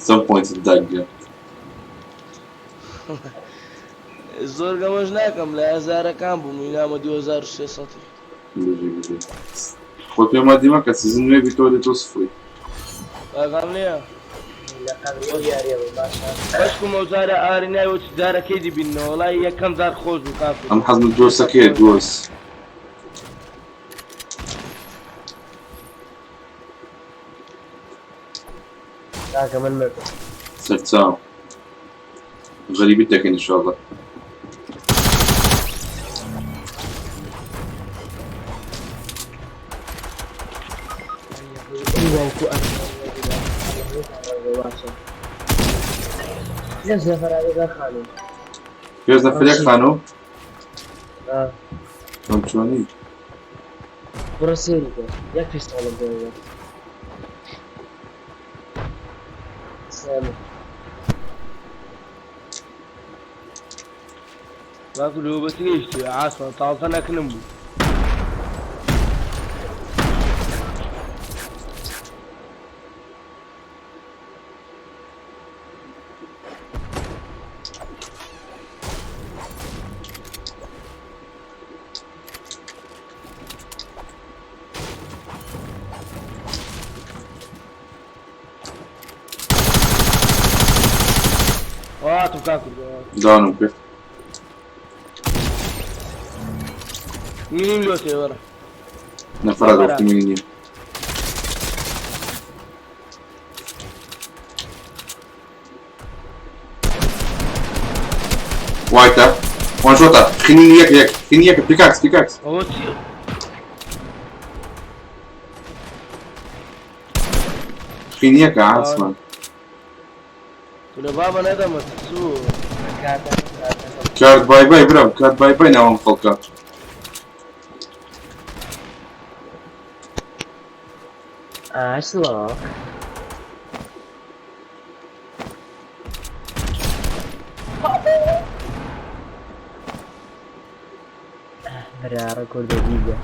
some points الدقة الزور قمش ناكم لا هزار كان بمينا ما 2600 بيجي خود في ما ديما كسيزن ما بيتولي توصفي قام ليه لا قبل ياري باشا بس كم وزارة أرينا وتزارة كيدي بينه والله هي كم زار خوز وكافي أم حزم الدوس أكيد دوس لا كمان مرة سرتام غريبتك إن شاء الله ليش نفر هذا خالي كيف نفريق خانو؟ اه شلوني؟ برسيلي ياك فيش طالب ده سلام باكل هو بس يشتي عاصمة طالتنا كنمو تاكل دانو كيف؟ مين لوتي ورا نفرد وقت مني وايتا وان شوطة خليني ياك خليني ياك بيكاكس هو تي خليني ياك عاصمة كل بابا ندم تسو كارد باي باي برام كارد باي باي ناوم فالكات أشلا برا كردية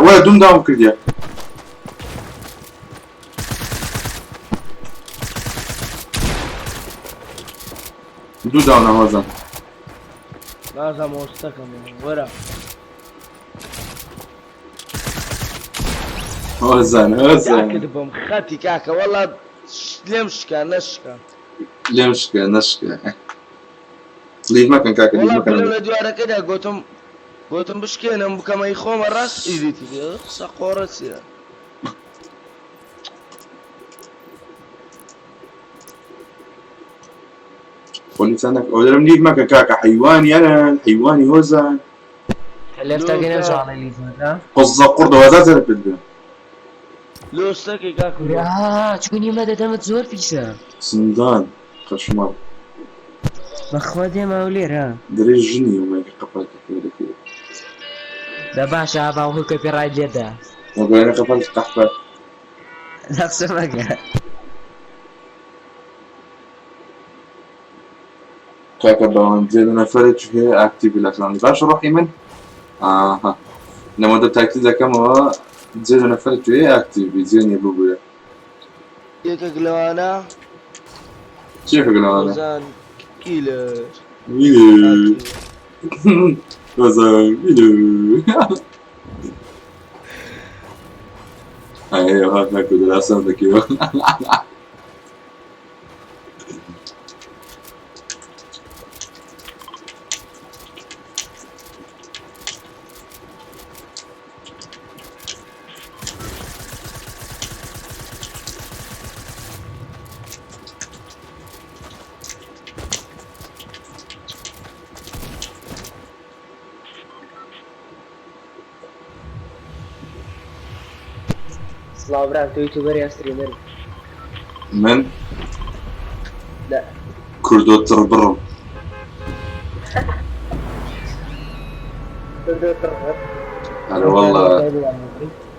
ولا دوم داون كرديا دو داون هوزان لازم استكم ورا هوزان كذبهم خاتي كاكا والله لمشكا نشكا نشكا ليف ما كان كاكا والله ليف ما كل كان الادوار كده قلتم بشكينا كما يخوم الراس ايديتي سقورتي ولسانك أولم ليف ما كان كاكا حيواني أنا حيواني هوزان اللي افتاقينا ان شاء الله اللي فات قصة قرد وهذا زرب الدنيا لو استكي كاكو تكون يما دامت زور في سا سندان خشمار بخواتي ما ولير دري جني وما يقفل كده ده باشا باو كوبي رايت جدا وقال أنا قفلت قحفة نفس ما كاكا باون زين أنا فرد شو أكتيف الأكلام باش روح يمن ها لما ده تأكيد كم هو زين أنا فرد شو أكتيف زين يبغى ياك قلوانا كيف أقول أنا وزان كيلر ميلو وزان ميلو أيوه هذا كده أصلا ذكي سلام تو يوتيوبر يا ستريمر من لا كردو تربرم هلا والله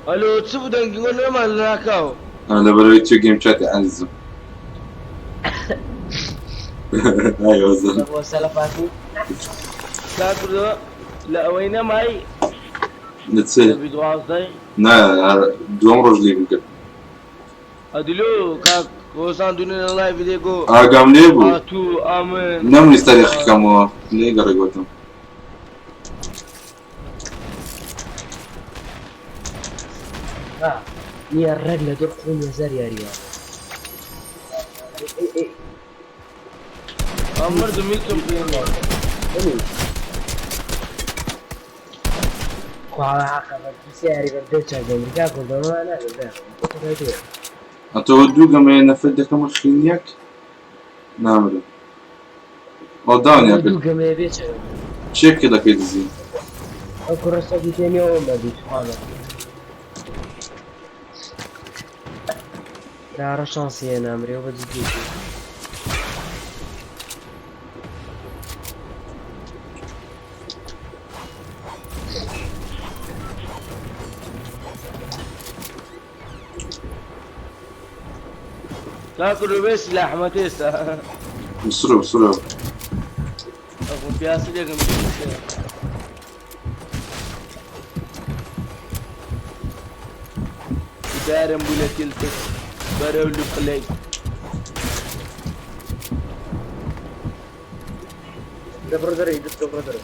الو تسبو دنقي قلنا ما لناكاو أنا بلوي تو جيم شات أنزل ايوه زين هو سلفاتي لا كردو لا وين ماي نتسي بدوازداي نا دوم رجلي يمكن ادلو كاك وسان دوني لايف ديكو قام ليبو تو امن نمني تاريخ كم ليه قرقوتهم نيا الرجل دور قوم يا زر يا ريال امر دميتم فين وعلى عقبة سعري بديتها بمرجع كنت انا لا أتودو كما ينفذ كم خينيك نعمله وداني لا أكل دوقة ما بيتها شيك كده كده زين اكو رصدي ثاني يوم ما بيت هذا لا رشانسي انا امري وبدي تاكل بس لحمة تيسا بسرعة بسرعة اكو بياسي لك دارم بولا تلتك برو لقلي ده برادري ده برادري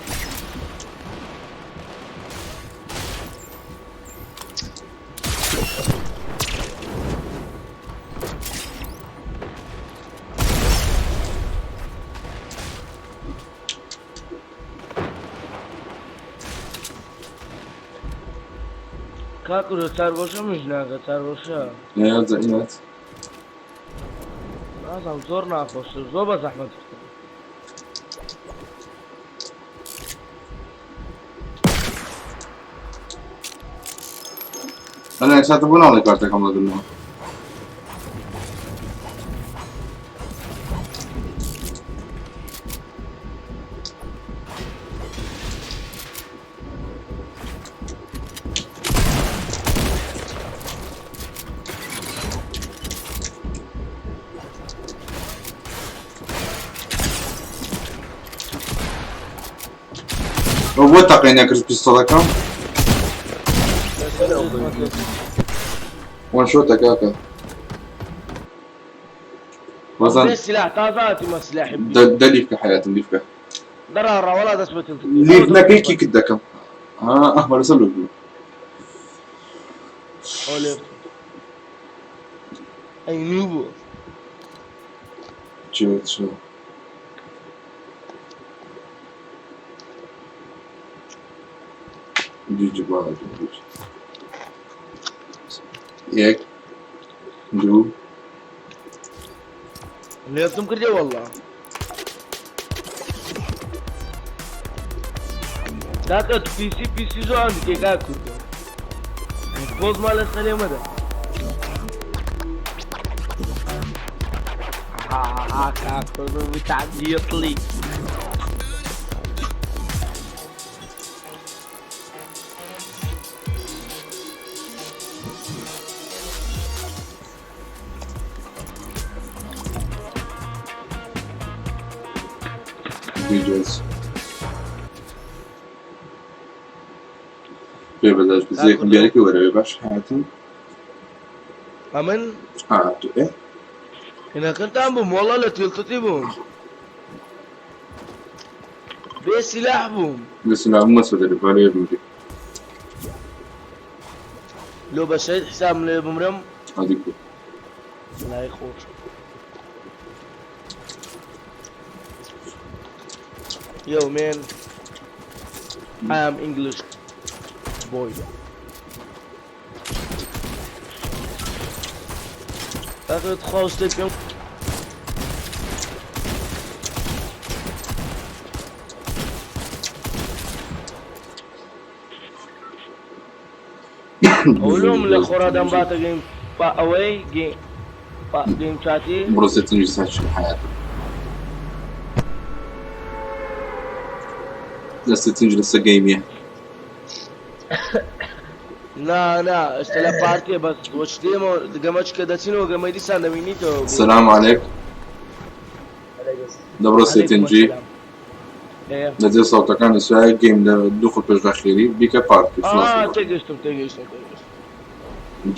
كاكو تاربوشا مش ناقة تاربوشا يا زعيمات لازم زور ناخذ زوبة زحمة أنا ساتبون على كارتك هم ضمنهم وبو تقينا كرس بيستولكم وان شوتك هكا وزن سلاح طازاتي ما سلاح دليفك حياة دليفك درارة ولا دسمة ليفنا كيكي كدكم أحمر سلوك اوليف اي نوبو شو جيجي بعض ياك دو ليفتم كردي والله داك بي سي زو عندك كي قاعد كردو البوز مال السليمة ده ها كردو بتعدي يطلي فيديوز ببلاش بزيك بيالك ولا باش حياتي امن تو ايه هنا كنت عم بوم والله لا تلتطي بوم بس سلاح بوم بس لا مو مسؤول اللي بالي يبني لو بشيت حساب من بمرم هذيك لا يخوف Yo man, I am English boy. أخذ خوستك يوم أولهم لخورا دم باتا جيم با أوي جيم شاتي بروسيت نجساتش حياتي لسه تنجي لسه جيمية لا اشتلا بارتي بس وش ديمو قمتش كده تينو قميدي ساندوينيتو السلام عليك دەبڕۆ سێتنجی لەجێ ساوتەکانی سوای گەیم لە دوو خۆ پێشداخێری بیکە پارکی تێگەشتم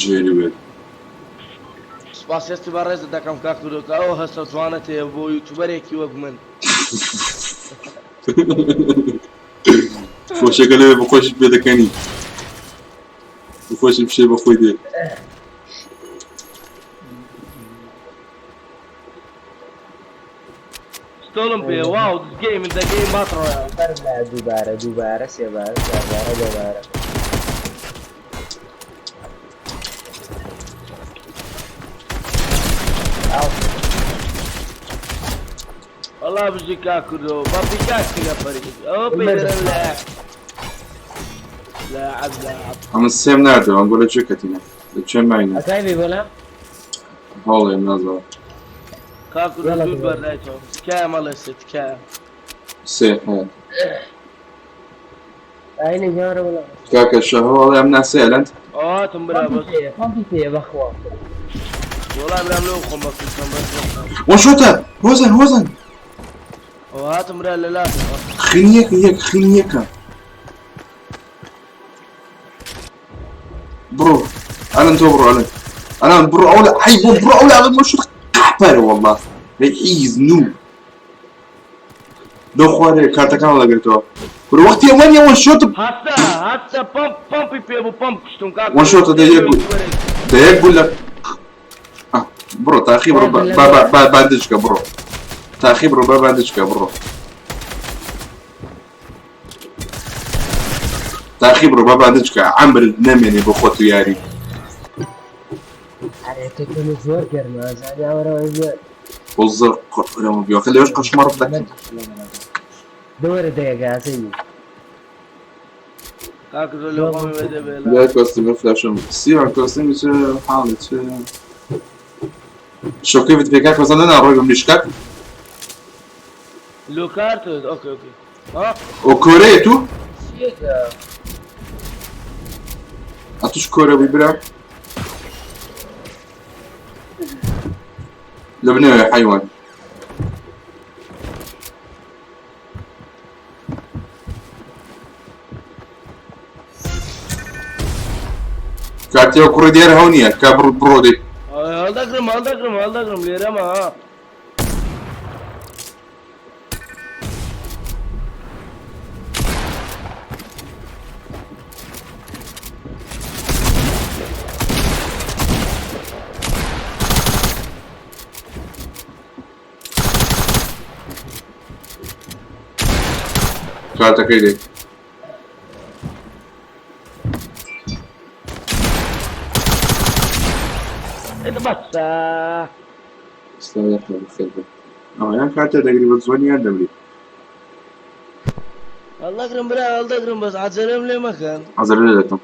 جێری وێت سپاس هێستی بە ڕێز دەکەم کاکتورۆکە ئەوە هەستە توانێت هەیە بۆ یوتیوبەرێکی وەک من خۆشەکە لەوێ بخۆشت پێ دەکەنی بخۆشی بشێ بە خۆی دێ ستۆڵم پێ واو گەیم من دەگەی باتڕۆیە دووبارە سێبارە چواربارە دەبارە والله بژی کاکردەوە بە پیکاکی لەپەری ئەوە پێدەرن لە عەب ئەمە سێم ناردەوە بۆ لە کوێ کەتینە لە کوێ ماینە ئەکای بۆلام هەڵێم نازەوە کاکردە دوور بەردایتەوە تکایە مەڵێ سێ تکایە سێ هەیە ئاینە جارە وڵام کاکە شەهەوەڵێ ئەم ناسێ ئەلەند ئەواتم برا بەس پامپی پێ بەخوا وەڵام برام لەو خۆم بەکردم بەس وەشۆتە هۆزن ئەواتم برا لە لاس خینیەکە بڕۆ ئەلەن تۆ بڕۆ ئەلەن بڕۆ ئەو لە ئەی بۆ بڕۆ ئەو لە ئەڵە مەشوت قاپەرە وەڵڵا لە ئیز نو دۆ خوارێ کارتەکان لەگرێتەوە برو وەختی ئەوەنی ئەوە شۆتە هەتا پەمپی پێ بوو پەمپ کشتم کاک وەن شۆتە دەیەک بوو لە بڕۆ تاخی بڕۆ باندچکە بڕۆ تاخی بڕۆ بە باندچکە بڕۆ تاخی بڕۆ بە باندچکە عەمرت نەمێنێ بۆ خۆت و یاری حرەکەتەکە زۆر گەرمە زانیا وەرەوە زۆر بۆ زۆر قۆرەمە بیوە خە لەوێش قەشمەڕت دەکەن دەوەرە دەیەگازەی کاکردۆ لە خۆمی بەدە بێ لا کۆستیمە فلاشم سیوان کۆستیمی چ حاڵت چ شۆکەویت پێکاک وەزانە ناڕۆی بە ملیشکاک لۆ کارتت ئۆکێ ئۆ کۆرەیە تو ئەتوش کۆرە بووی برا لە بنەوەی حەیوان کاتێوە کوڕی دیارە هەو نییە کا بڕۆ دێ هەڵدەگرم لێرەمە کاتەکەی دێ بەسە ئەویان کاتە دەگری بە زۆنیان دەمری هەڵدەگرم برا هەڵدەگرم بەس عەجەلەم لێ مەکەن حەزر لێ دەکەم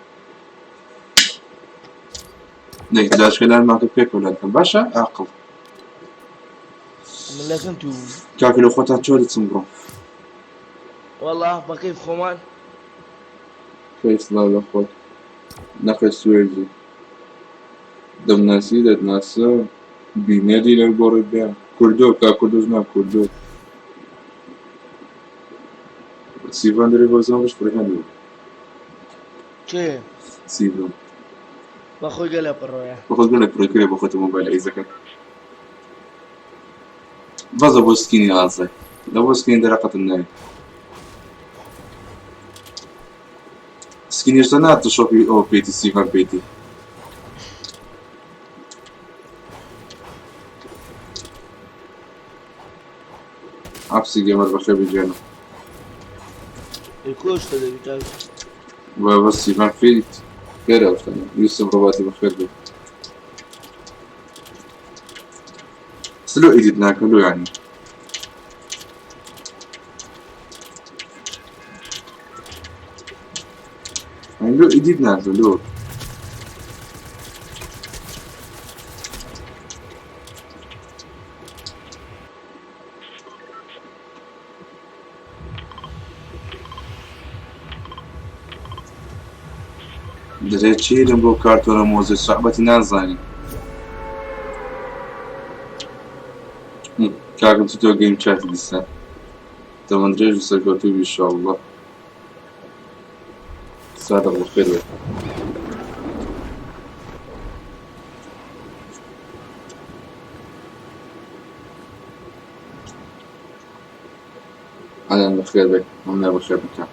نێک داشکەلان ماکە پێکەوەلاتکەم باشە ئاقڵ من لەکەم تو کاکە لە خۆتان چۆ دەچم بڕۆ وەڵا بەکەیف خۆمان فەیسڵاو لە خۆت نەخە سوێردی دەمناسی دەتناسە بینەری لەو گۆڕی بێ کوردۆ کا کوردۆ زمان کوردۆ سیڤان دەرێ بۆ زان بەش پڕەکانی کێ سیڤان بەخۆی گەلە پڕۆیە بەخۆت گەلە پڕەکرێ بۆ خۆتە مۆبایل ئەیزەکە بەزە بۆ سکینی ئازای لە بۆ سکین دەرەقەتم ناوی سکینیشتە ناتە شۆپی ئەوە پێیتی سیڤان پێیتی عبسی گەمەر بەخێ بجێنە کۆشتە دەبی کاک بە سیڤان فێریت فێرە ئەفتانە یوسف ڕۆباتی بەخێر بێت سلو ئیدیت ناکەلو یانی لو ئیدیت ناکەلو دەرێت چیرم بۆ کارتۆنە مۆزە سەحبەتی نازانی كاكم تتو جيم شات لسه تمن دريج سكوتو ان شاء الله صادق بخير انا بخير بك انا بخير بك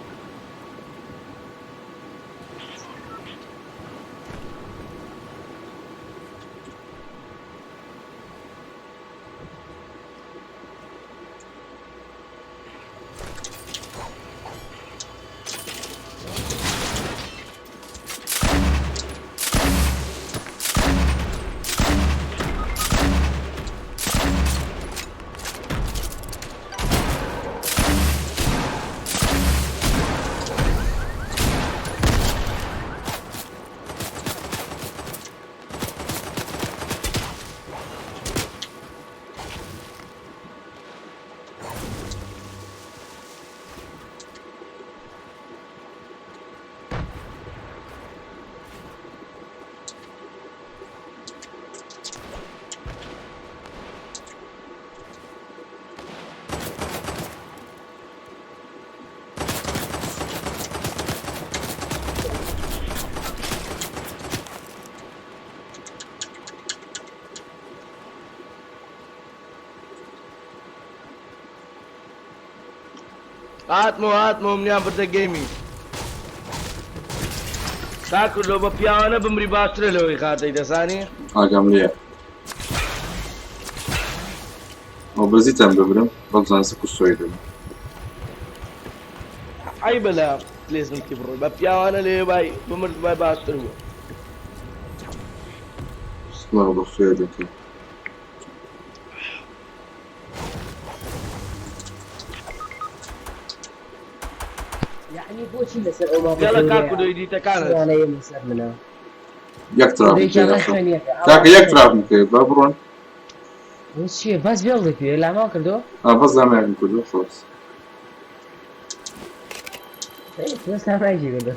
هاتمو منیان بردە گەیمی کاکو لۆ بە پیاوانە بمری باشترە لەوەی خاتەی دەزانی ئاگام لێیە ئەو بەزیتان ببرم بەڵزانسە کوسۆی دەم ئەی بەلا لێزمتی بڕۆی بە پیاوانە لێ بای بمرد بای باشتر بوو سڵاو بەخێر دەکەم يعني بۆچی لەسەر ئەو گەڵە کاکو دۆی دیتەکانت ماڵەیە لەسەر منە یەک تراف کاکە یەک تراف بکەیت با بڕۆن بۆ چییە باز بێڵ پێ لاما کردو بەس زامایان کردو خۆس سامایشی کردو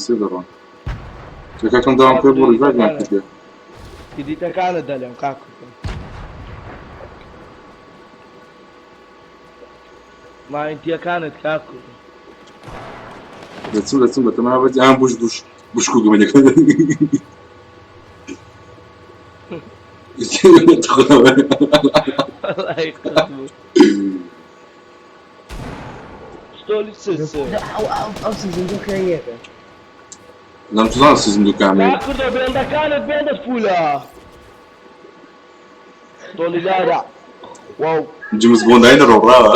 سێ دەڕۆن کاکەم داوام پێ بۆ ڕیڤایڤیان کردێ دیتەکانت دەلێم کاکو ماینتیەکانت کاکو دەچم بە تەما بەجی ئەم بشک و گەمەنەکە ستۆلی ئەو سیزندو خێریەکە لەم توزان سیزم دوو کامێ کاکو بێندەکانت بێندە پولە ستۆلی لارە واو جیمز بۆندای نەڕۆڕاوە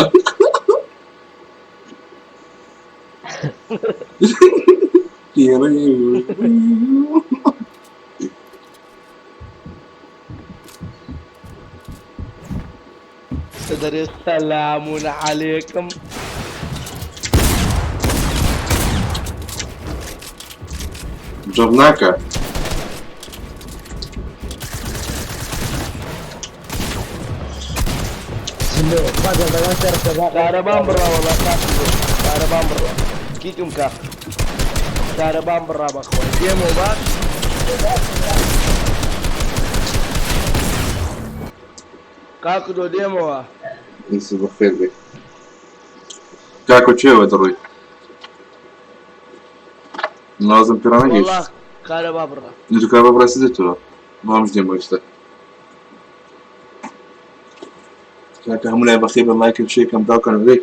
سەدەرێ سەلامون عەلێکم جەڕ ناکە کارەبان بڕاوە بە کاکو کارەبان بڕا کیکم کا کارەبان بڕا بەخۆی دێمەوە باش کاکو دۆ دێمەوە ئینس بەخێر بێ کاکۆ چێوە دەڕۆی نازم پیرانە گەیشت وەڵا کارەبا بڕا دوکار بە بڕاستی دێتەوە مامش دێم بۆیشتە کاکە هەموو لای بەخێر بە مایکل شێکم داکەنە بێ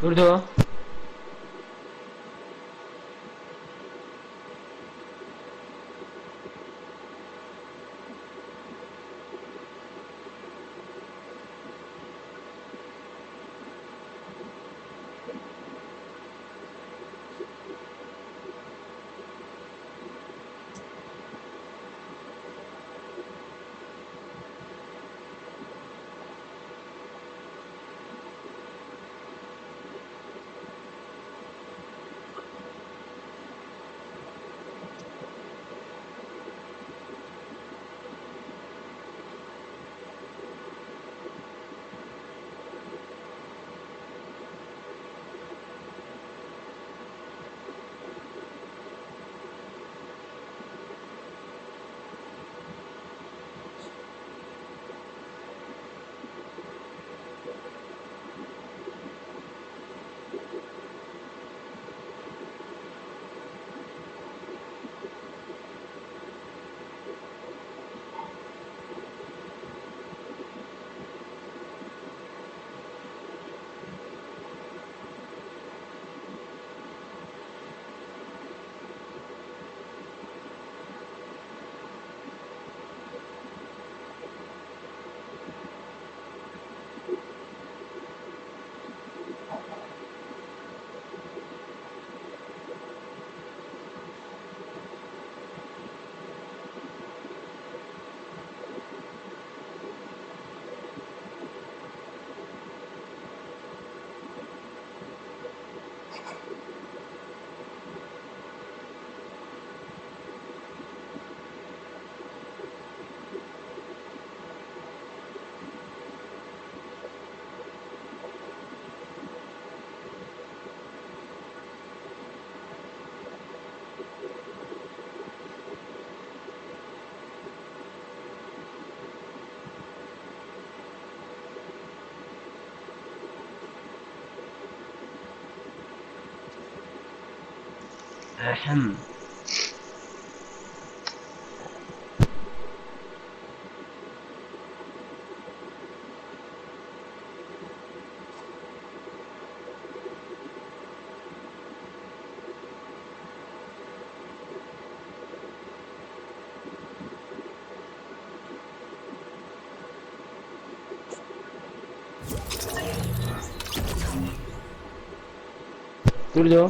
کردو أهم. كردو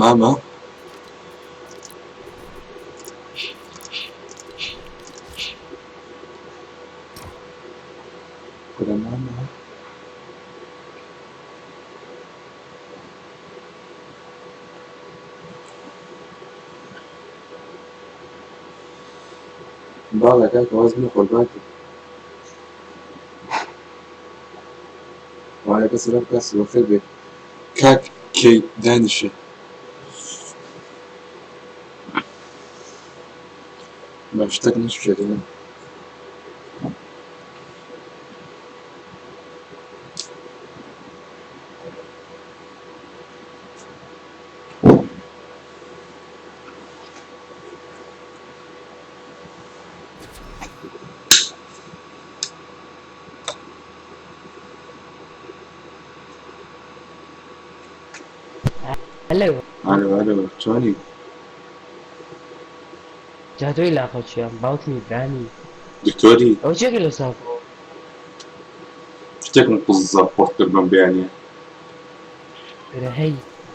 ماما ولا ماما بالا كاك وزني قرباتي وعلى كسر كاس وخذ كاك كي دانشه ما اشتقناش في شكلنا هلو الو شلوني جاتوي لا خوشيا باوتني براني دكتوري او شكله سافو اشتقنا بالضبط سبورتمان بيعني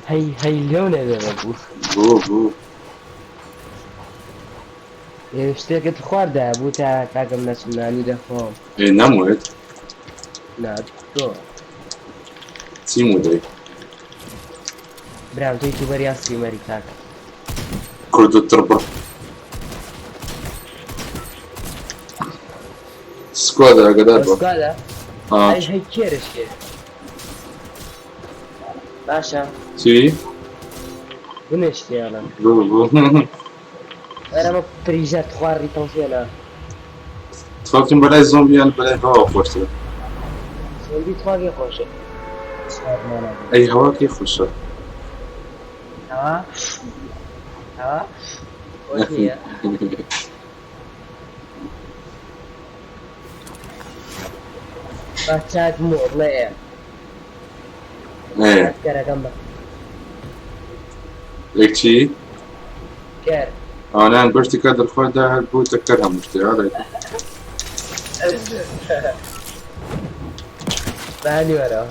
هي لونه ده بو اشتركت خوارده بو تا كاكم نسمعني دفعهم ايه نموت لا تو تيمو داي برام تو يوتيوبر يا ستريمري كاك كرد التربة سكوادا قدر بس قال اه هي كيرش كده باشا سي بنشتي يلا بو انا ما بريجات خواري تنسينا تفكرين بلاي زومبي يعني بلاي هوا خوشة سولبي تواقي خوشه اي هوا كي خوشة ها وديا باشات مور لا ايه كره جنبك ليك شي كير انا قلت كادر خودا بو تكرها مشتي عليك باني ورا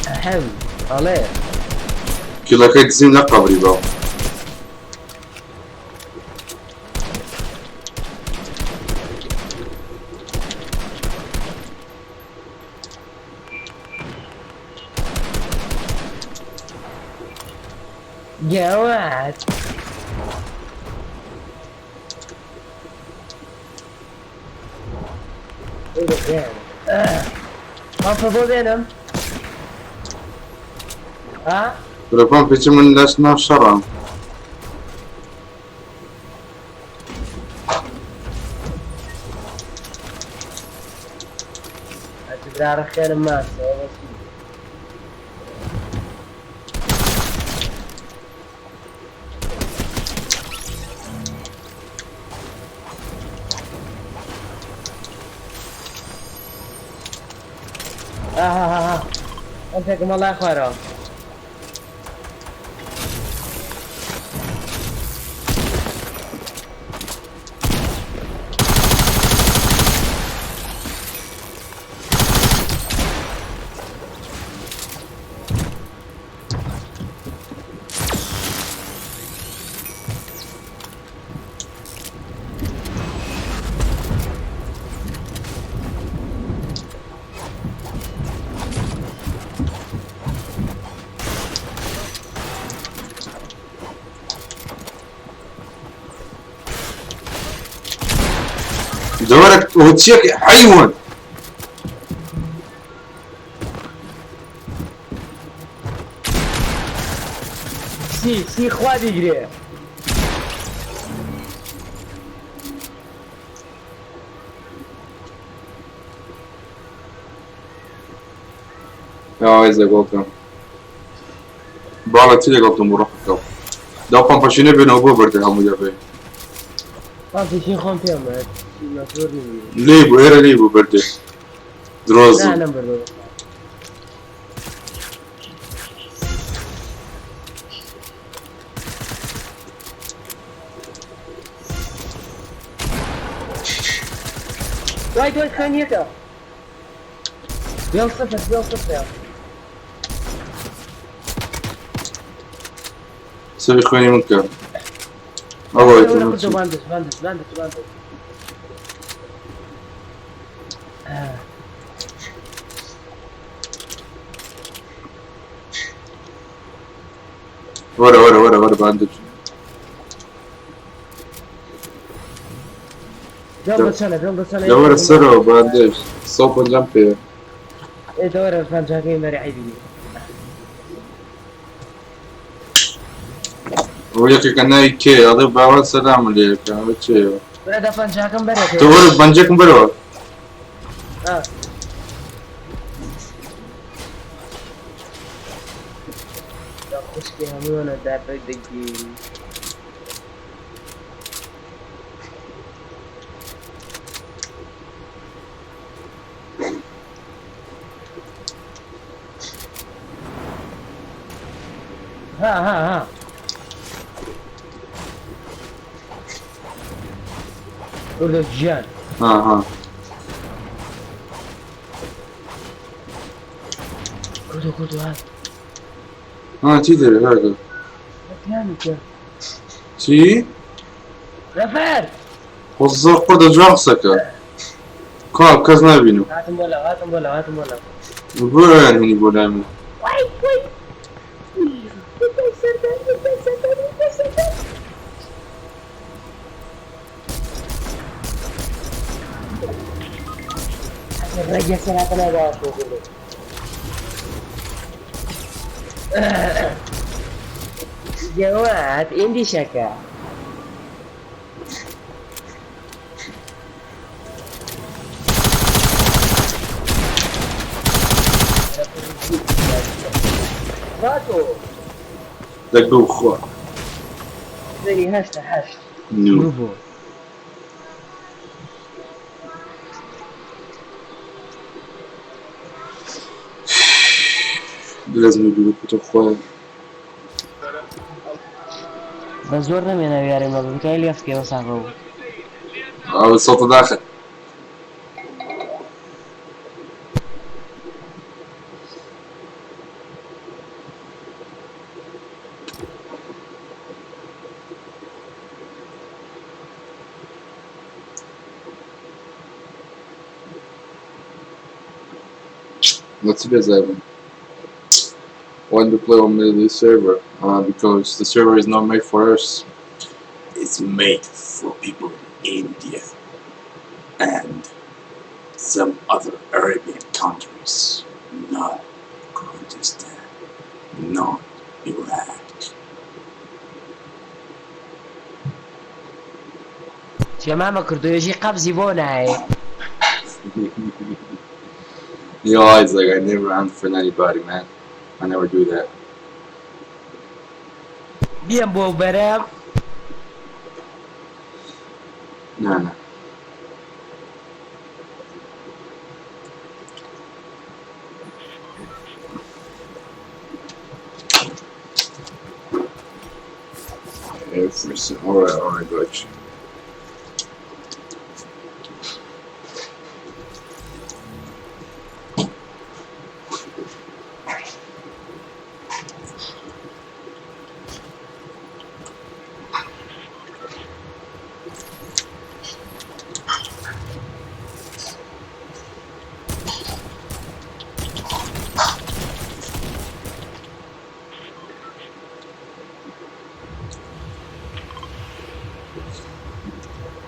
أهم عليه كلا كي تزين لقبري بقى جواد ايه ده يعني ما فضل بينهم ها تلفون في من لسنا شرع اعتبر خير ما أنتكم الله خيرا دورك وتشيك حيوان سي خوادي يجري يا إذا قلت بالا تيجي قلت مرافق ده كان باشيني بين أبو برد هم جابين ما في شيء خون فيهم ما توري ليبو إيرا ليبو برد دروز لا نمبر وايد ثانيته بيل صفر سوي خويني منك الله باندس يتمنى باندس ورا باندج بيل سنة دور السر باندج صوب جنبي ايه دور الفان جاكي مري عيدي وياك كان كي اضيف باول سلام عليكم وتشي بعد فان جاكم بريت تقول بنجيكم بروا خشكي هميونة دابا دقي ها ولجان ها كودو ها تدري هذا مكانك شي رفار وزق قد جرسك كاز نبينو هاتم ولا وين هني بولامي واي الرجل سنة لا جواد عندي شكا فاتو دقوا خوا زي هشت نو لازم يقولوا كتب خويا بزورنا من أبياري ما بمكايل يفكي وصعبه الصوت داخل Let's do this. Want to play on this server because the server is not made for us. It's made for people in India and some other Arabian countries, not Kurdistan, not Iraq. شمامة كردو يجي قبزي بوناي Yo, it's like I never unfriend anybody, man. I never do that. بيان بو برام No. Alright, gotcha.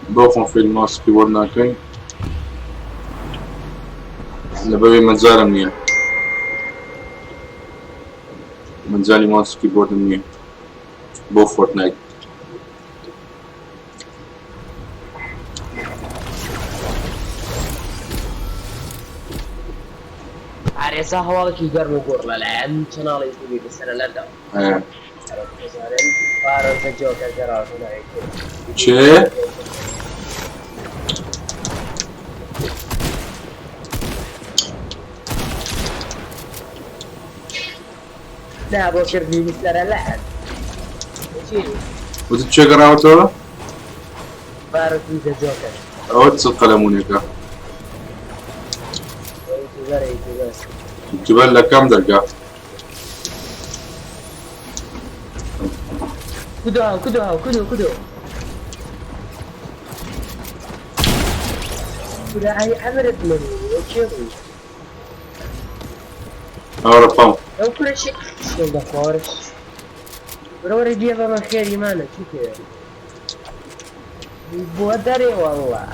Both on film must be one nothing. نبغي منزل منيح. منزلي ماوس كيبورد منيح. Both Fortnite. عريسة هوالك يقرب وقور للعن شنال يسوي بالسنة لدى فارس الجوكر جرار هنا چه؟ لا ابو كردي مثل لعن وانت چه قرأت تو؟ فارس الجوكر أود تصل قلمونيك. جبال لك كم درجة؟ كدو كده هي عمرت مني وكيف أعرفهم. لو كل شيء شو ده فارش بروري جيبه من خير يمانه كده بودري والله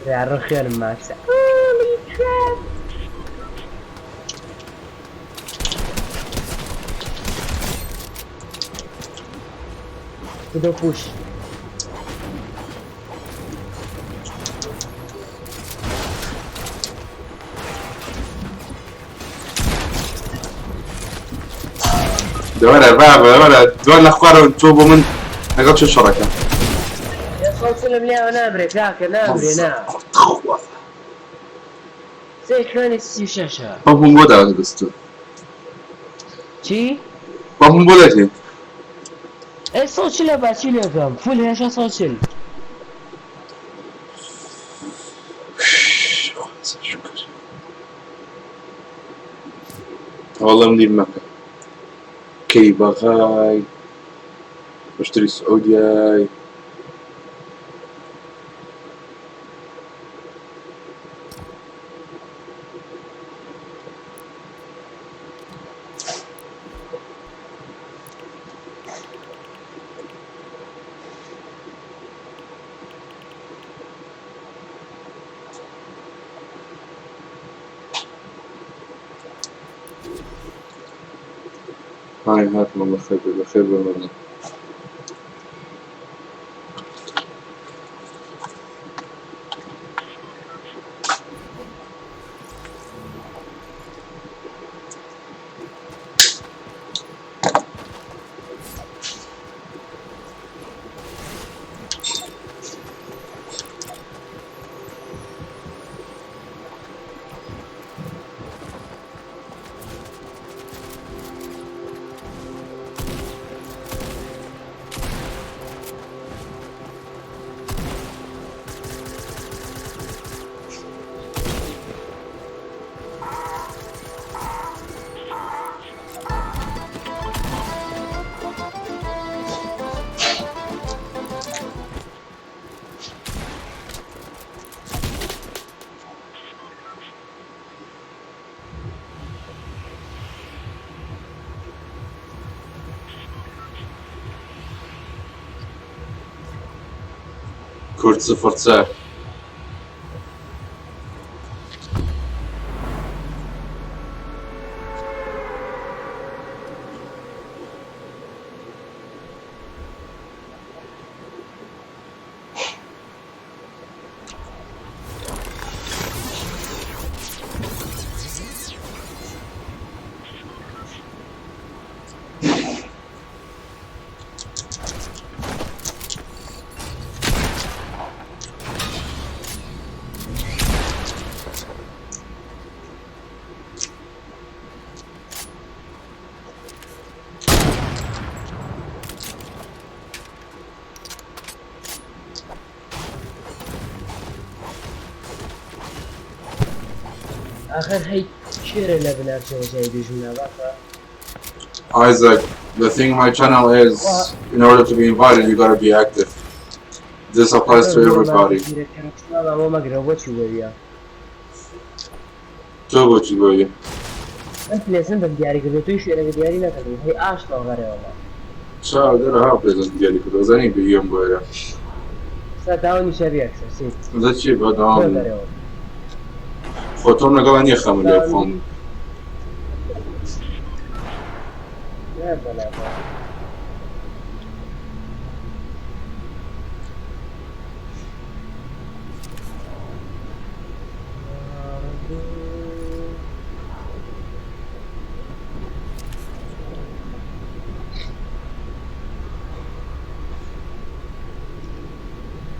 يا رخير الماكسة كده بوش دولة دول الأخبار تشوفوا من نقطة شو الشركة. يا صوت سلم لي أنا أبرك نابري نعم زي كان الشاشة هم بودا دستو. شي؟ هم بودا شيء. ايه صوت شلة باشيل يا كم فول هيش صوت شل والله مدير مكة كي بغاي بشتري سعودياي هاي هات والله خير بالمنى كورد 0-0 آخر هي شير اللي بنفسه زي بيجونا بقى Isaac, the thing my channel is, in order to be invited, you gotta be active. This applies to everybody. ما قرب وش وياه شو بتشي قولي؟ أنت لازم بدياري كده تويش أنا بدياري لا تدري هي أشلا غيره والله شو ده ها بريزنت ديالي كده زاني بيوم بويا. صدقوني شبيه أكثر سيد ده شيء بدهم. خطرنا قبل يخمن يفهم. لا بلا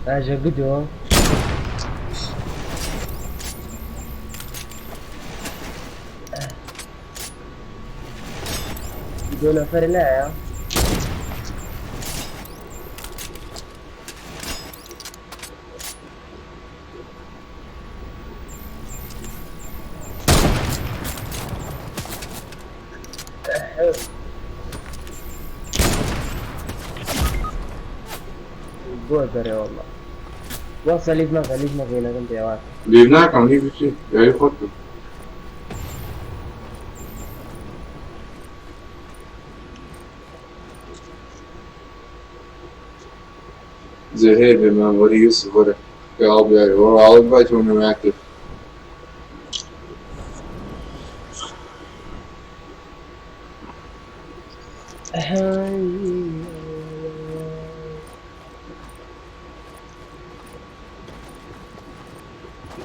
أجا قدوة قدوة نفر لا بۆ دەرێ وەڵڵا وەسە لیف مەکە لیف مەکەینەکەم پێوات لێ ناکەم هیچ بچی یاری خۆت بم زهير بما ولي يوسف ولا يا أبي والله على البيت وأنا ما أكتب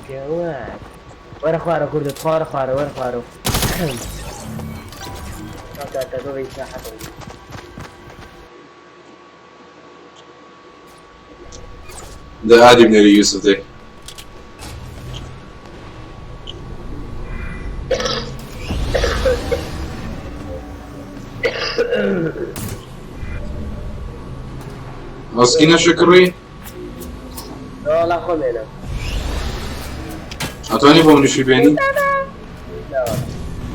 جواد وەرە خوارە کوردت خوارە خوارە وەرە خوارە تەگەڵی ساحەتە ده عادي من اللي يوسف ده مسكينة شكري والله خمينة أتواني بوم شي بيني لا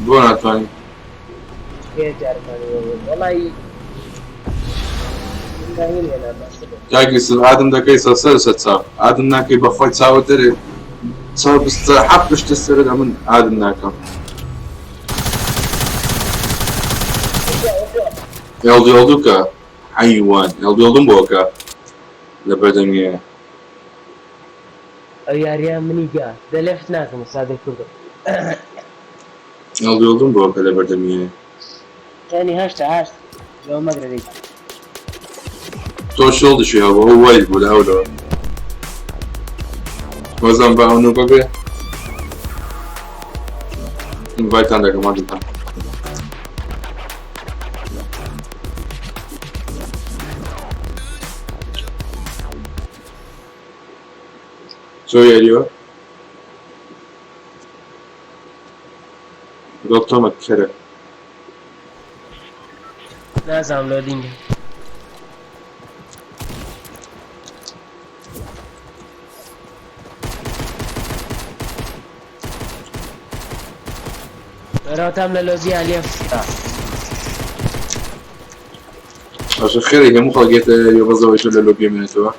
بون أتواني كيف تعرفني والله ياكي سل آدم ده كي سلسل ستسا آدم ناكي بخوي تساوي تري تساوي بس حبش تسرد أمن آدم ناكا يلدوكا حيوان يلدون بوكا لبردنية ئەو یاریان منی گا دەلێفت ناکەم سادەی کوردم يلدون بوكا لبردنية ثاني هاشتا لو ما ادري تو شغل شي هو وايد ولا أولى وزن بقى ونوكا بيه invite عندك ما تنفع شو يا دكتور مكرر نازم لودینگ راتم للوزي اليف عشان خير هي مو خلقيت يغزوا يشيل اللوبيا من سوا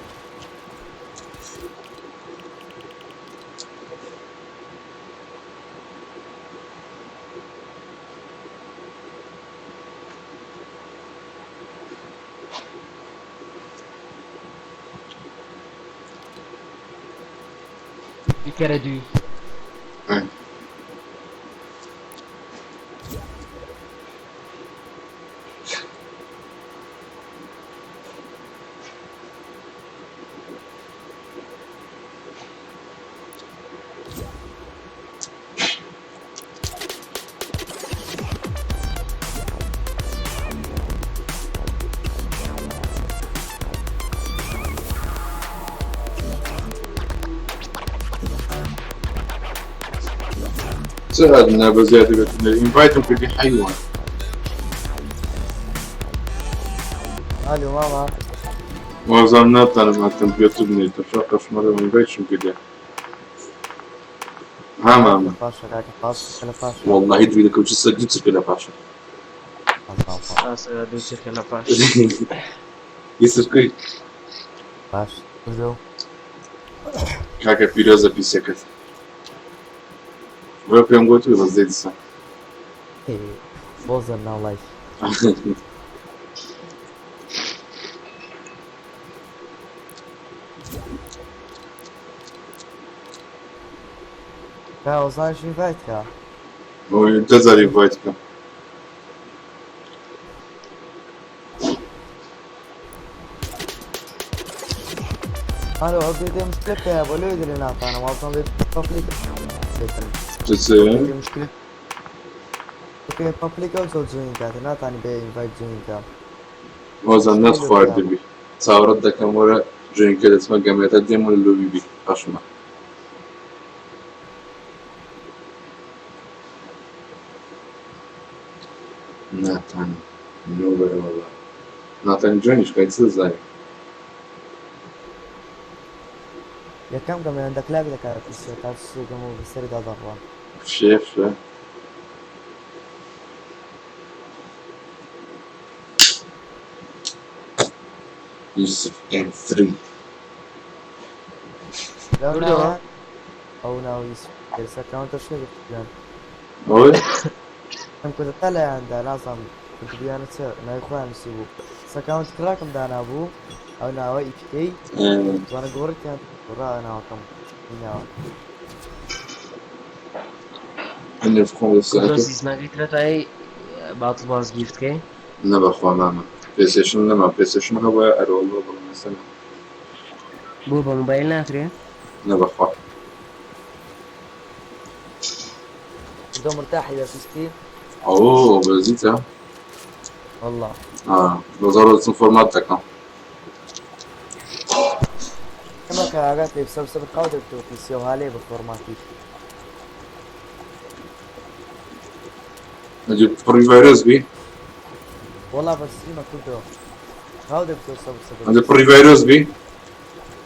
بكردوي ساعدنا بزيادة الانفايت ممكن في حيوان الو ماما وزننا طالب على الكمبيوتر من التفرقة في مرة الانفايت شو كده ها ماما والله يدري لك وش سجلت كده باشا خلاص دوسر كلا باش يصير كوي باش وزو كاكا بيروزا بيسكت ويا يوم قلت له زيد الساعة بوزر ناو لايف كا وصار شي فايتك هو ينتظر انفايتك الو عبدي دي مشكلتك يا ابو ليد اللي نعطانا ما اصلا دي بابليك تسير مشكلة اوكي بابليك اوصل جوين كاتي نعطاني بي انفايت جوين كات وزننا تفار دبي صورت ده كامورا جوين كده اسمها جامعة ديمو اللوبي بي أشما ناتان نوبر والله ناتان جوينش قاعد يصير زي يا كم كم عندك لاعب لك على السوق تعرف السوق مو بيصير ده ضربة شيف يوسف and 3 كردوة او ناوي يرسل كاونتر شنو يعني اوي كنت طالع عند لازم كنت بيانا ما يخوان نسيبو سكاونت كراكم دانا ابو او ناوي ايبيك وانا قورك كانت ورا انا وكم هنا اللي في خمس كردوة ساعات سيسنا قلت هاي باطل باز جيفت كي نبى اخوان ماما بلاي ستيشن لما بلاي ستيشن هو ارول مثلا بوبا موبايل ناكري نبى اخوان بدو مرتاح اذا في ستيم اوه بلزيتها والله بزار الفورمات كان كما كاغات لي بسبب قاعدة بتوقيسيو هالي بالفورماتي نجيب فري فيروس بي والله بس ما كنت قاعدة بتوصل نجيب فري فيروس بي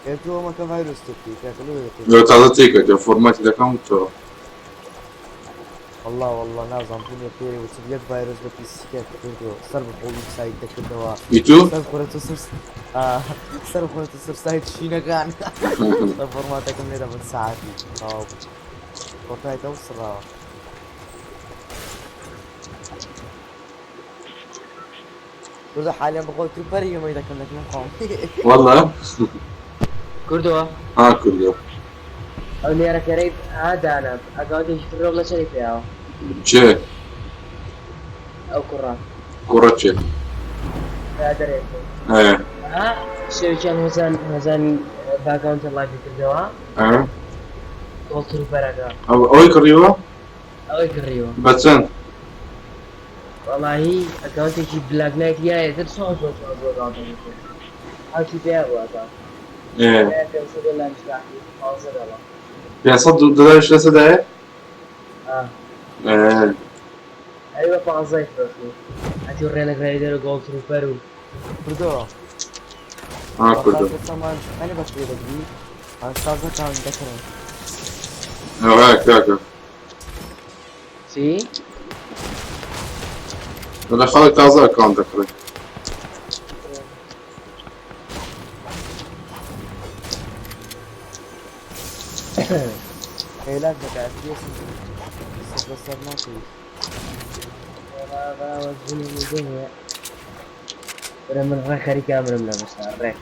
كيتو ما كفيروس تبي كاكلوه لو تعطيك تيكت فورمات ده كان والله نازم بني بيري وتبيك فيروس بس كيف كردو صرف ويب سايت دك الدواء يتو صرف قرأت صرف قرأت سايت شينا كان فورماتك من هذا من ساعتي وقتها توصل كردو حاليا بقول تريبري ما إذا كنا نقوم والله كردوة كله او نيرا كريب هذا انا اقعد يشتري ولا شيء فيها شيء او كرات كرة شيء هذا ريت ايه شو كان هزان باك اونت لايف كردوا قلت له بركه اوي كريوه او يكريو باتسن والله اكونت شي بلاك نايت يا ترسو هاو شي فيها هذا ايه كان ولا مش راح حاضر والله $500 لسه ده ايه ايوه فازاي فرسو اجو رينا جريدر جولد تروبر كردو كله أنا بطيء بدي أستاذ كان ذكرني هيك سي انا خلي تازه كان ذكري إيه لا بقى بس ما في هذا وزني الدنيا من الرخري كامل من بس الرخ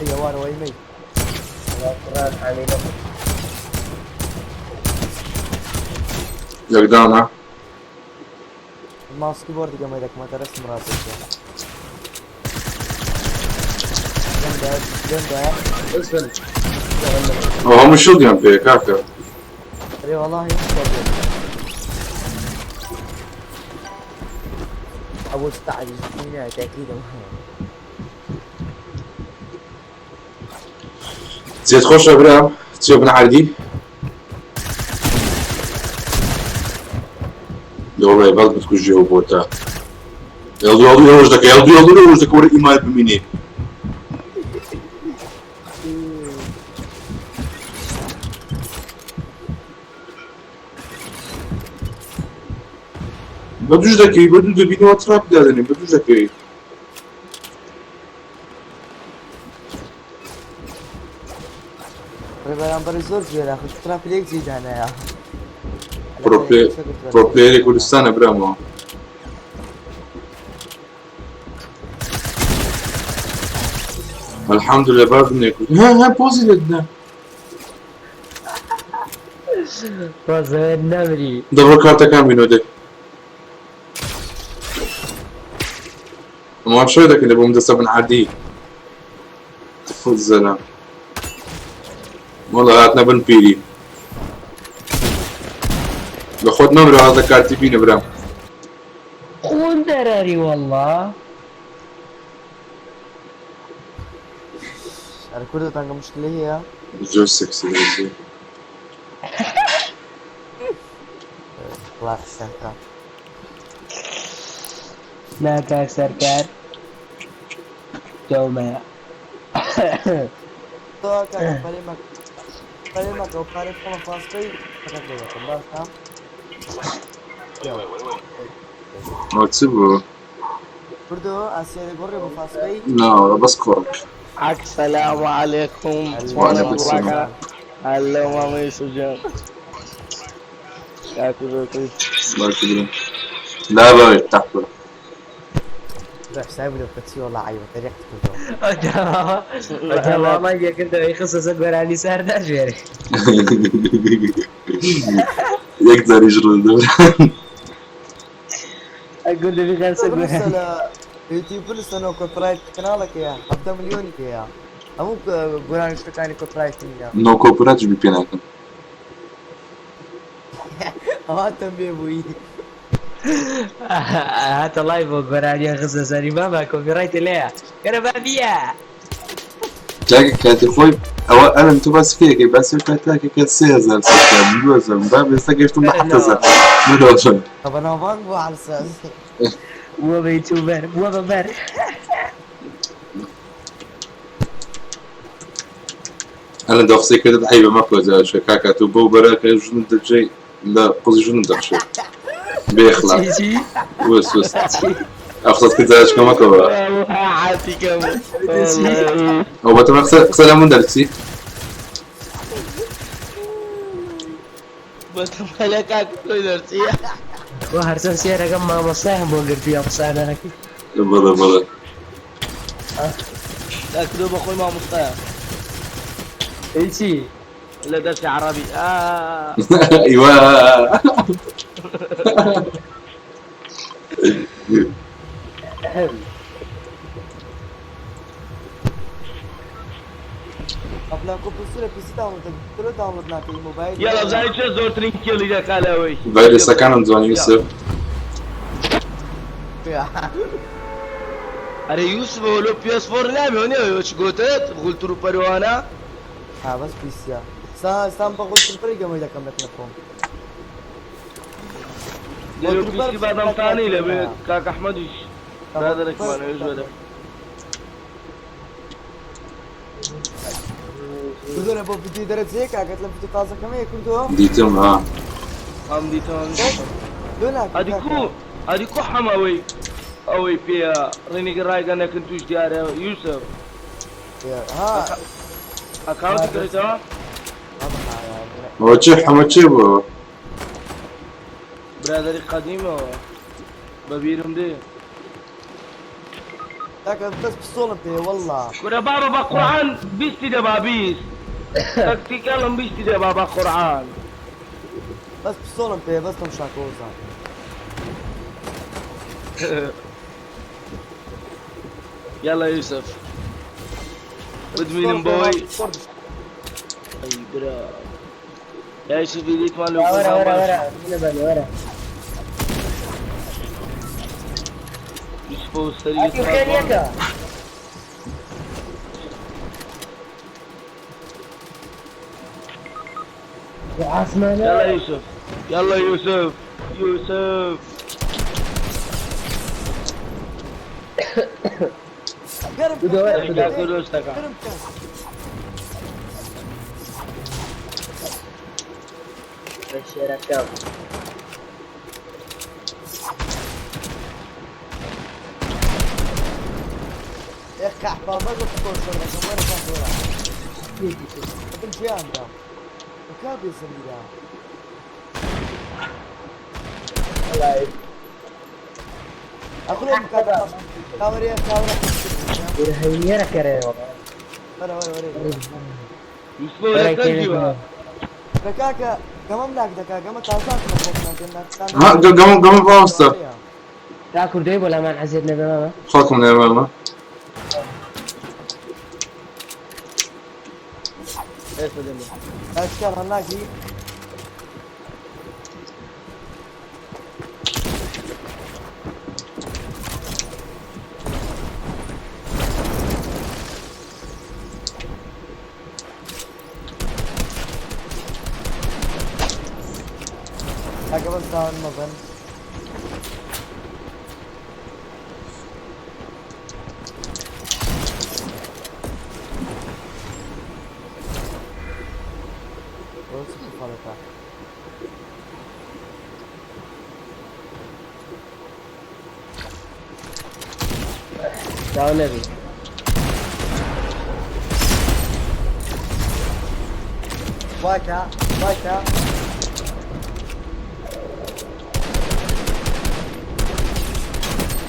هي وار ويمي القرآن حميد يقدامه الماوس كيبورد كما إذا ما ترسم راسك جنبها اسفل هو مش شو ديان بيه كاكا اي والله أول استعجل فينا تأكيد زيد خوش ابراهيم تشوف بن عادي والله يبغى بتكون جو بوتا يلا وجدك يلا وجدك ورا ايمان بميني بدوش ذكي بدو دبيني واتراب دادني بدو ذكي ربما بريزور جيلا خش ترى بليك زيد أنا يا برو بلاير كردستان ابراهيم الحمد لله بعرف انك ها بوزي لدنا فازا نمري دبر كارتا كان بينو ده ما شو ذاك اللي بمدسه بن عادي تفوز الزلمه والله هاتنا بن بيري باخد نمره هذا كارتي فينا برام خون دراري والله أنا كل ده تانجا مشكلة هي جو سكسي ده الله يحسنك ناكا سركار دوما تو كان كلمك أو كلمة فاستباي فقط ليه كم بس كم واتسبه بردو اسيا قري ابو فاسبي لا بس كورك السلام عليكم وعليكم السلام. هلا ماما يوسف جان كاكو بارك الله لا بقى تحفل روح سايب له بتسي والله عيب طريقة كله والله يا كنت يخصص القراني صار ناجري يقدر يجري الدوران اقول له في خمسة قراني برسل يوتيوب برسل كوبرايت قنالك يا حتى مليونك يا أمو قراني اشتكاني كوبرايت يا نو كوبرات بي بيناكم هاتم بيبوي هات لايف وقراني يخصص ما كوبي رايت ليه انا بابيا تلاقي كانت خوي أو أنا أنتو بس كيك بس كاتاكي كانت 6000 سكان دوزن باب يستقيش ما حتى زال مدوزن طب أنا بانجو على الأساس مو بيتوبر مو ببر أنا دافسي كده حيبة ما كوزا شكاكا تو بو براك جنون دجي لا قصدي جنون دخشي بيخلع وس أخذت كده أشكا ما كوا عاتي كم هو بتبقى خسر من درسي بتملك كاكو درسي وهرسم سيارة قم ما مصاهم بوقر فيها مصانا لك بلا كاكو بخوي ما مصطفى ايشي لا درسي عربي أيوة قبل كوب الصورة في ستا وتقدروا داونلودنا في الموبايل يلا بزاي شو زورتني كيلو جا كالاوي بعد سكان زوان يوسف أري يوسف ولو بيس فور نامي هوني وش قلت قلت له بروانا ها بس بيسيا سام بقول الطريقة ما إذا كملت لكم لو بيسي بعد ثاني لبي كاك أحمد إيش هذا لك ما نيجي بدون أبو بدي درت هيك قلت لهم بدي طازة كمان كنتوا ديتم ها هم دي تون لولا أديكو حماوي أوي فيها ريني رايق أنا كنت وش ديار يوسف ها أكاونت كريتا هو تشيح ما تشيبه برادري قديمة ببيرم دي لكن بس بالصولة والله كنا بابا بقرآن بيستي دبابيس تكتيكالهم بيستي دبابا قرآن بس بالصولة بس تمشاكوزا يلا يوسف بدمين بوي اي برا يا يوسف يديك مالو ورا يوسف وستريك اكيد خيريك عاصمة يلا يوسف يلا يوسف يوسف قرب الشركة يا اخي احباب ما قلت تقول شغلك وين كان دورة تمشي انت وكاب يسمي الله اقول لك كاوريا يرهيني كره ورا يوسف ولا كنجوا ركاكا كمان لاك دكا كمان تازات ها قام باوستا تاكل ديب ولا ما عزيزنا بماما خاكم يا ماما ايش بدنا اشكال هناكي قبل داون مظن داو نبي واكا واكا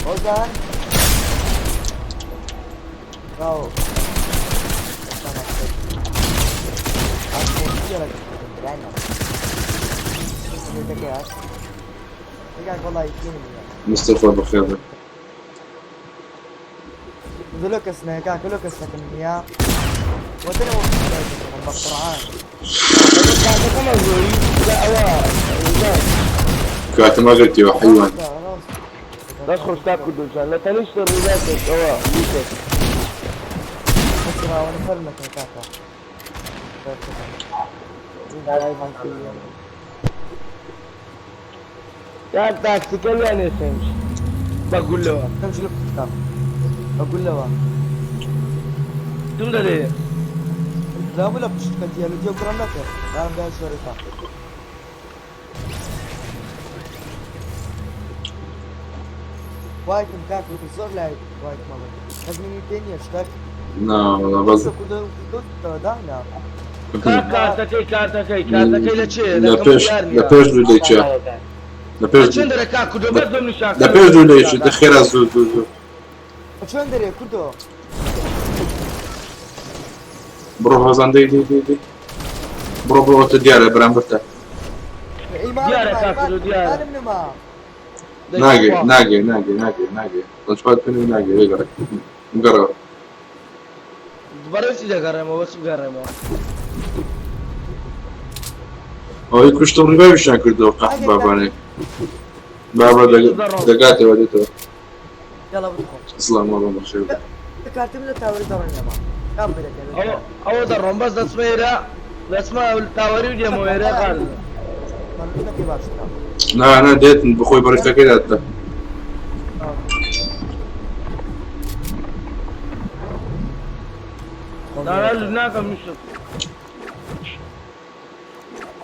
وزن برافو مصطفى بخير لوكسنا كاك لوكسنا كمية وتنو بالقرآن كانت ما قلت يا حيوان لا تخرج تاكل دوشان لا تنشتر رجالك اوه يوسف بسرعة وانا فلمك يا كاكا يا تاكسي كم يعني سنج بقول له تمشي لك اقول له تم ده لا ولا بتشتكي يا لو جاب قرانك لا ده شريطه وايت مكاك وتصور لا وايت ما لازم يتني اشتك لا والله بس ده لا كارتكي لتشي لا بيش دو ليتشا لا بيش شنو ده كاكو ده بس من شاك لا بيش دو ليتشا دخيرها زو شو ندري كردو برو هزان دي برو تديار برام برتا ديارة كاكو ديارة انا من ما ناقي تنشبات بيني ناقي يقرأ مقرأ برسي ده قرمه بس قرمه او يكشتم ربا بشان كردو قاح باباني بابا دقاتي وديتو يلا بدخل اسلام والله بخير كارتم له تاوري دورن يا ما كمل او درهم بس اسمه اسمه التاوري ودي مويرا قال خلينا كيف اشتغل لا انا ديت بخوي بركة كده حتى لا هناك مش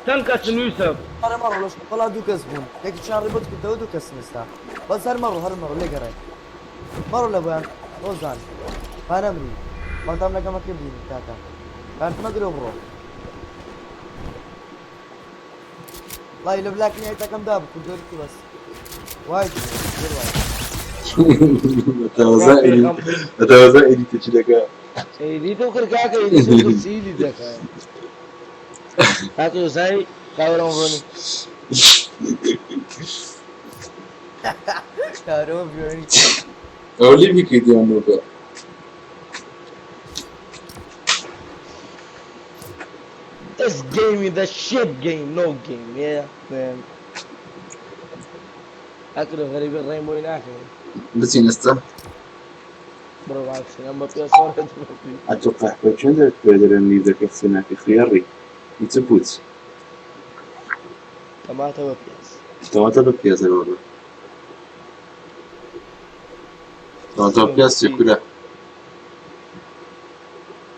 تنكس يوسف انا مره ليش والله دو كسبون هيك شهر ربط كنت دو كسمستا بس هالمره ليه قريت مره لبان روزان انا امري ما تعمل كما كبدي تاتا كانت ما ادري برو والله لو بلاك نهايتها كم داب كنت دورتي بس وايد اتوزائي تجلك ايدي تو كركاك ايدي تو سيدي دكا هاتو زي كاورون فوني كارو بيوني اولي بك دي انوبا This game is a shit game, no game, yeah, man. أكره غريب الرينبو هناك. بس ينستا برو عكس لما بيصور اتوقع بكندر تقدر اني ذاك السنة في خياري يتبوت طماطم وبياز. طماطم ببياز والله طماطم ببياز ياكلها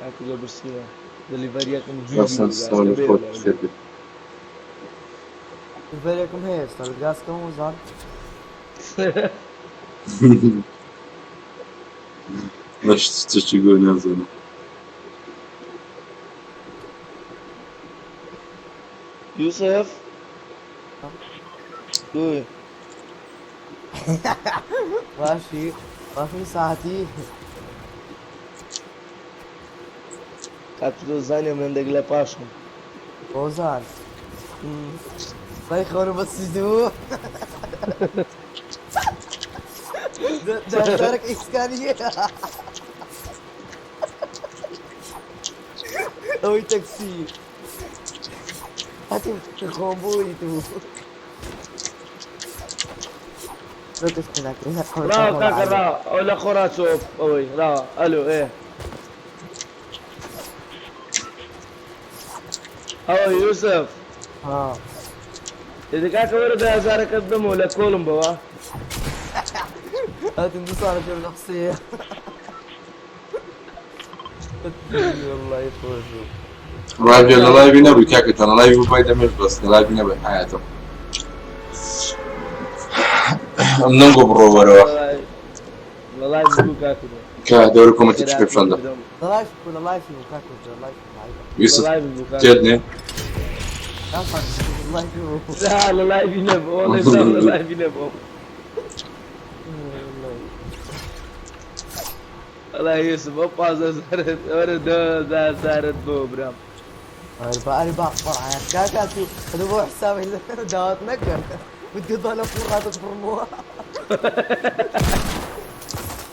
أكله برسيمة. دليفريات من جوجو. بس نسوي الخوت خير فريقكم هي استاذ جاسكم وزان باش تشتغل نازل يوسف. قول. ماشي ساعتي كاتلو زاني من دقلة باشم. وزان بايخونوا بس يدو دارك إسكانية أوي تاكسي هاتي تخومبوني تو روكس هناك راو كاكا راو ولا خورا شوف اوي راو الو ايه او يوسف ها اذا كاكا ورد هزار قدم ولا كولومبو ها هات انتصار في الشخصية والله يفوزوا راجع لايف نبي كاكت انا لايف فايدة مش بس لايف نبي حياته ننقو برو برو والله يقول كاكا كدور كومنت ديسكربشن ده لايف كنا لايف وكاكو لايف يوسف والله بالبكاء. تيدني لايف لا لا لا ينبو والله لا ينبو والله يوسف أبا زارت ورد زارت بوبرام أربع فرع كاكا شو هذا هو حسابي دعوت نكر بدي ضل فرع تفرموها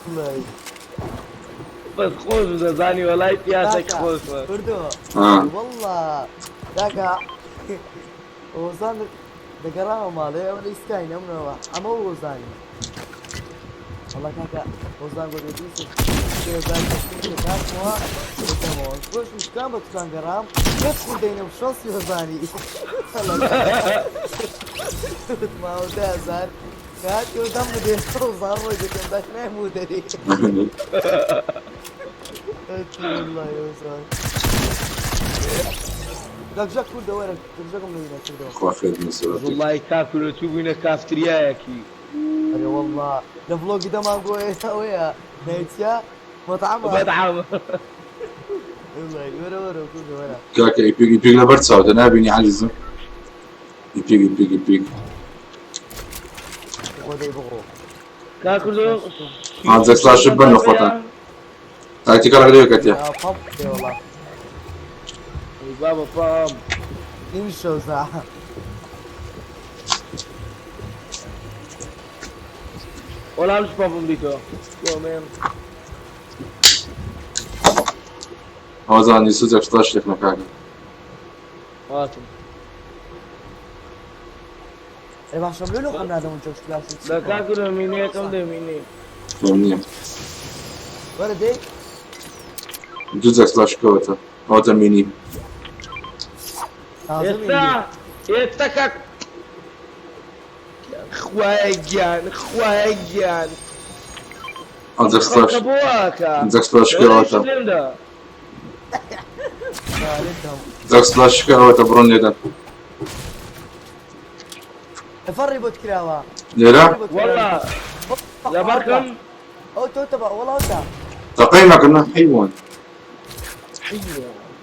والله بس خوش زاني والله ياسك خوش كردو والله داكا وزان دقراه مالي ولا يستاين امنا اما وزاني والله كاكا وزان قد يديس كذا زان كاك موا تمام خوش مش كان بتكان جرام كيف دينا وشوصي وزاني ما هو ده زان كاك ودم دي وزان وجهك ده ما مو دري والله يا وزان جاك كل وين جاك من هنا اخو خير من سورتك والله كافر تشوفينا كافتريا ياكي اي والله الفلوج ده ما قوي ويا نيتيا مطعم مطعم والله ورا كل ورا كاكا ايبيك لبرت سعود انا بيني عجز ايبيك خذ يبغوا كاكل هذا سلاش بن اخوتنا تاكتيك على غير كاتيا يا باب اي والله بابا فام يمشوا ساعة ولا مش بابا ديكو يومين هذا عندي سوزك 16 لك كاكا هاتم اي ما شرب له قلنا هذا من جوش كلاس لا كاكل ميني كم ده ميني فهمني ولا دي جوزك سلاش كوتا هذا ميني يتكك خواجان عندك سلاش عندك سلاش كوتا عندك سلاش كوتا برون يدا فري بوت كراوا لا والله يا بركم او تو تبع والله انت تقييمك انه حيوان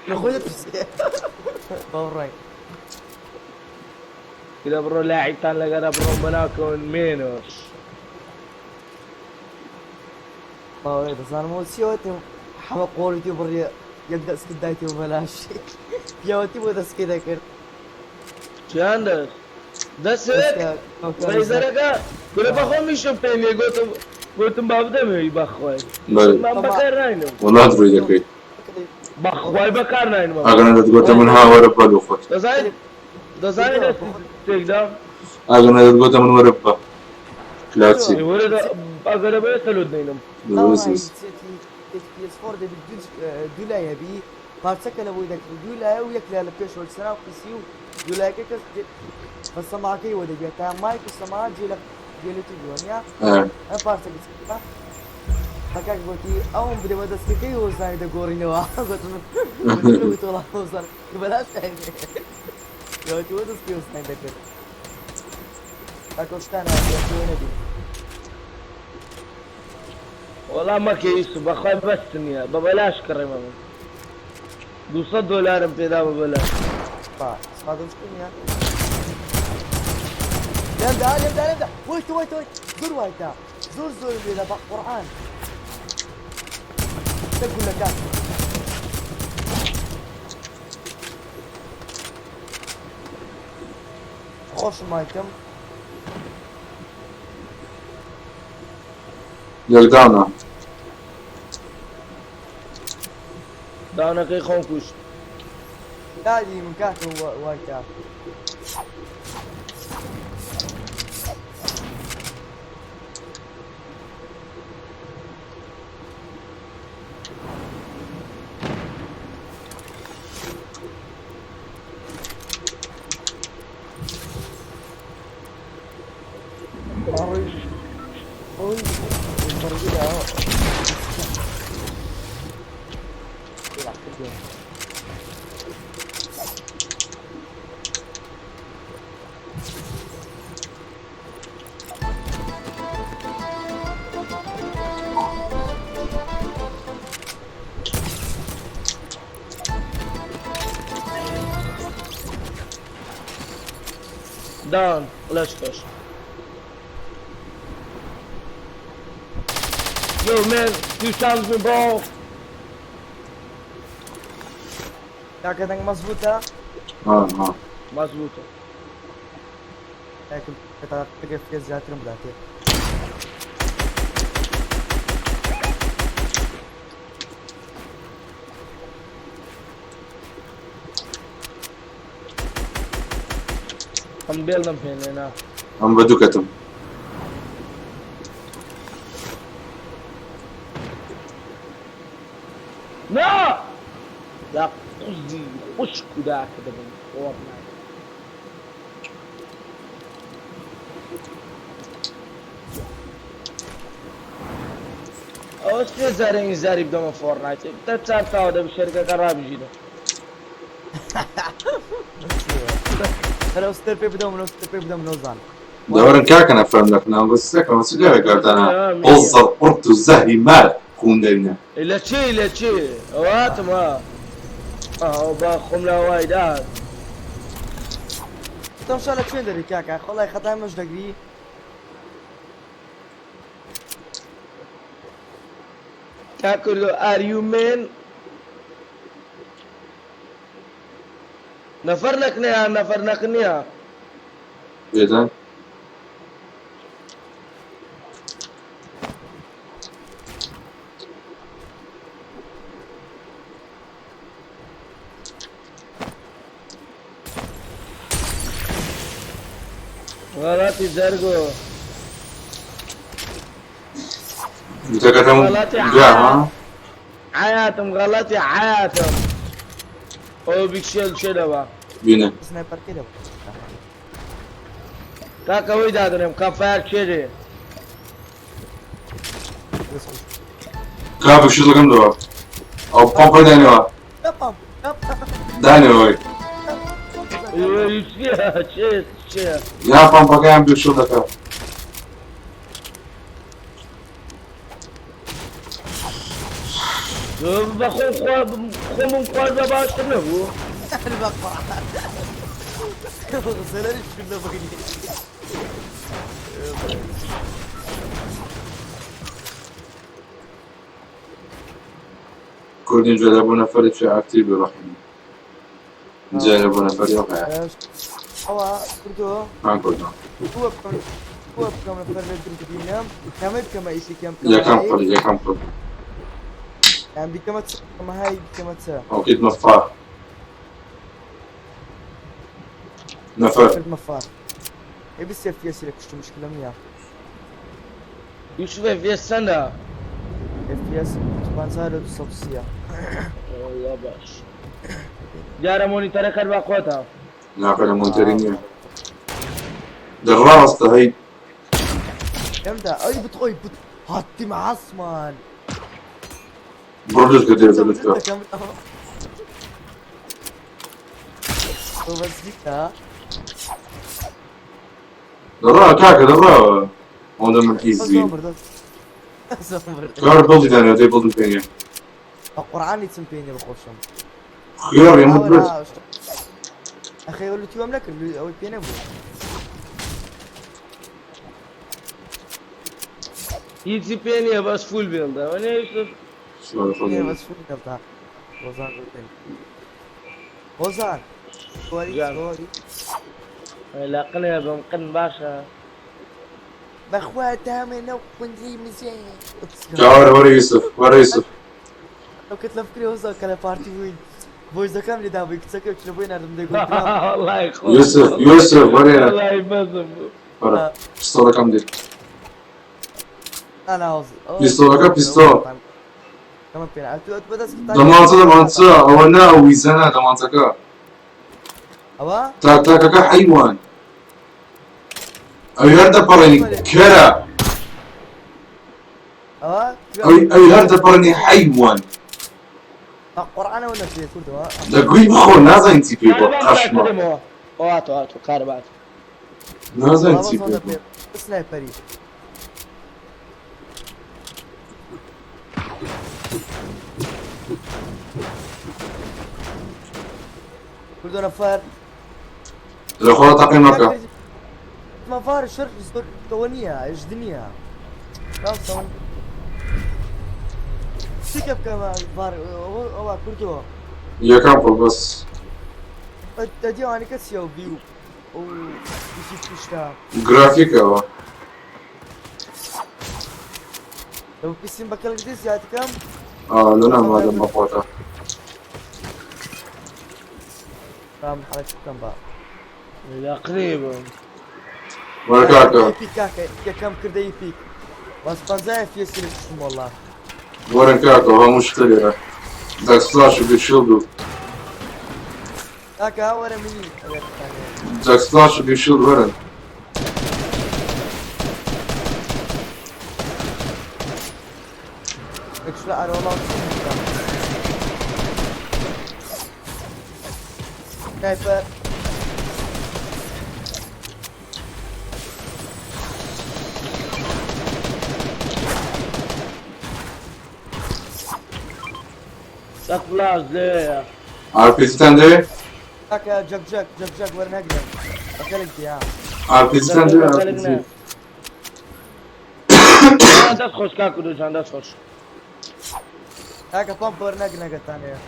ناخذ فوري كده برو لاعب تان لقى برو بناكون مينوس فوري بس انا مو سيوتي حمق قولتي بري يبدا اسكدايتي وبلاش بيوتي ودس كذا كرت شو عندك؟ دسك بيزرقة كل بخو ميشوف تاني قلت بابدا مي بخوي ما بكرناينو والله ادري ذاك بخوي بكرناينو انا تقول منها وربا لوخت دزاين تقدر انا تقول من وربا كلاسي ورد اقرب يسلودنينم بس PS4 ده دولا يبي بارتك انا بودك دولا وياكل على بيش والسنه وقسيو دولا كيك بس سماكي وده جتا مايك السماعه جيلك جيلتي دنيا انا بارتك بس فكاك قلتي او بدي بدس كي وزاي ده غورينوا قلت له طلع وصل بلاش يعني يا تو بدس كي وزاي ده كده اكوستانا يا دي والله ما كيس بخوي بس الدنيا ببلاش كريمه $200 بتدا ببلاش طيب هذا مشكلة يبدأ ويت زور وايتا زور اللي ده قرآن تقول لك خوش مايتم يقدانا دانا كي خونكوش لا دي من كاكو وايتا دان فلاش كش Yo man, you sounds me bro. كاكا مظبوطة اه مظبوطة. لكن تقف في زيادة رمضاتي هم بيلنا فين هنا. هم بدوكتم لا لا قصدي خش كذا كذا بالفورتنايت. أوش زارين زاري بدون فورتنايت تتصرف هذا بشركة قراب جدا. لو ستيربي بدهم نوزان دورن كاكنا فهمنا بس سكر بس جاي قلت انا اوصل قرط الزهري مال كون دينا إلا شيء وات ما باخم لا وايد هذا. تم شالك فين دري كاكا والله خطأ مش دقري كاكلو ار يو مان نفرنكنيها اذا غلطي زرقو انت كتم جاء حياتهم غلطي حياتهم او بيكشل شدوا بينا سنايبر كده كاكا ويدادنم كفاك شدي كابو شو كم دوا او بامبا دانيوا دانيوا شيء يا بامبا كان بيشو دكا بخون خوال باباش كنه البقرة غسلني كله بغني كردين جلبونا فريق في اكتيف رحيم جلبونا فريق وقع هو كردو ما كردون هو بكم فرد كردينام كمل كما إيشي كم يا كم قل يعني بكم كما هاي بكم تسا اكيد مفار نفر فرد مفار ايه بس في يسير كشتو مشكلة مياه يشوف في السنة FPS سبانسر صوصية والله باش جارة مونيتر كر باقوتها ناقل مونترينيا دراس هي جامدة اي بتقوي هاتي معصمان برجس كتير زلتها بس ها درا كاكا درا هذا من ايزي كار بلدي ثاني هذي بلدي ثانية القرآن يتسمبيني بخوشهم خيار يا مدرس اخي يقول له تيوم لك اول بينا ابو يجي بيني بس فول بيلد وانا ايش بينا بس فوق نبتها وزان قلتني وزان سوري لا قناة بمقن باشا بخواتها من وقن زي مزين كار ورا يوسف لو كنت لفكري وزان كان بارتي وين بويز ده كامل ده بيكتسكر كلبوين على مدى والله يا اخوي يوسف ورينا والله يبزم ورا بيستولا كم دير انا عاوز بيستولا بيستولا كمان بينا دمانسا أولنا ويزنا دمانسا اوا تاكا حيوان أو هردا برني كرا اوا أو هردا برني حيوان القرآن ولا في كردوا دقوي بخور نازا انتي بيبا خشمة هاتو كاربات نازا انتي بيبا سنايبري كردوا نفر الأخوة تقييم لك ئەمە ڤار شەر زۆرەوە نییە هێژد نییە ڕاستەوە چیکە بکەمە ڤار ئەوە کوردەوە یەکەم پڵ بەس دەدیوانی کەسیە و بی و ئەو ویسی پشتە گرافیکەوە لەو پیسیم بە کەلک دێ زیاتەکەم لە نامادەم بەخۆتە ڕام حەڵەت بکەم بە تقريبا وەرە کاکە ئیپیک کاکە یەکەم کردە ئیپیک باس پەنجایە فێسی لە پشتم وەڵڵا وەرن کاکە هەموو شتە لێرە جەکسفلاش و بیشیلد و کاکە وەرە منی ئەگەر بتانێت جەکسفلاش و بیشیلد وەرن ئەکشلە ئارۆڵاو سنایپەر تقلاش ليه ئارپیستان دێ کاکە جەک وەرنەگرن بە کەلک دیا ئارپیستان دێ دەست خۆش کاکو دووجان دەست خۆش کاکە پام وەرنەگرن ئەگەرتانەیە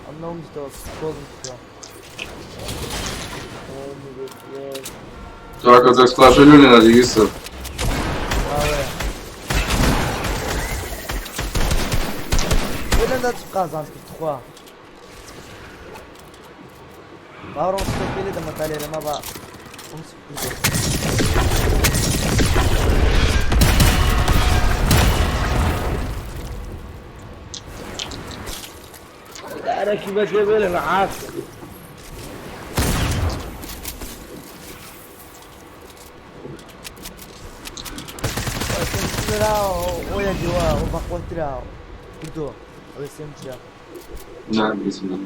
ئەم نەوم دیتەوە کۆڵ دیتەوە کاکە جەکسفلاشە لێنە نەدیویستە لەندا چ قازانت کردخوا باوڕۆم سپێ لێ دەمەتا لێرەمە بە داركي بس يقول انا عاسف ويا جوا وبقوترا كدو ويسمجا نعم بسم الله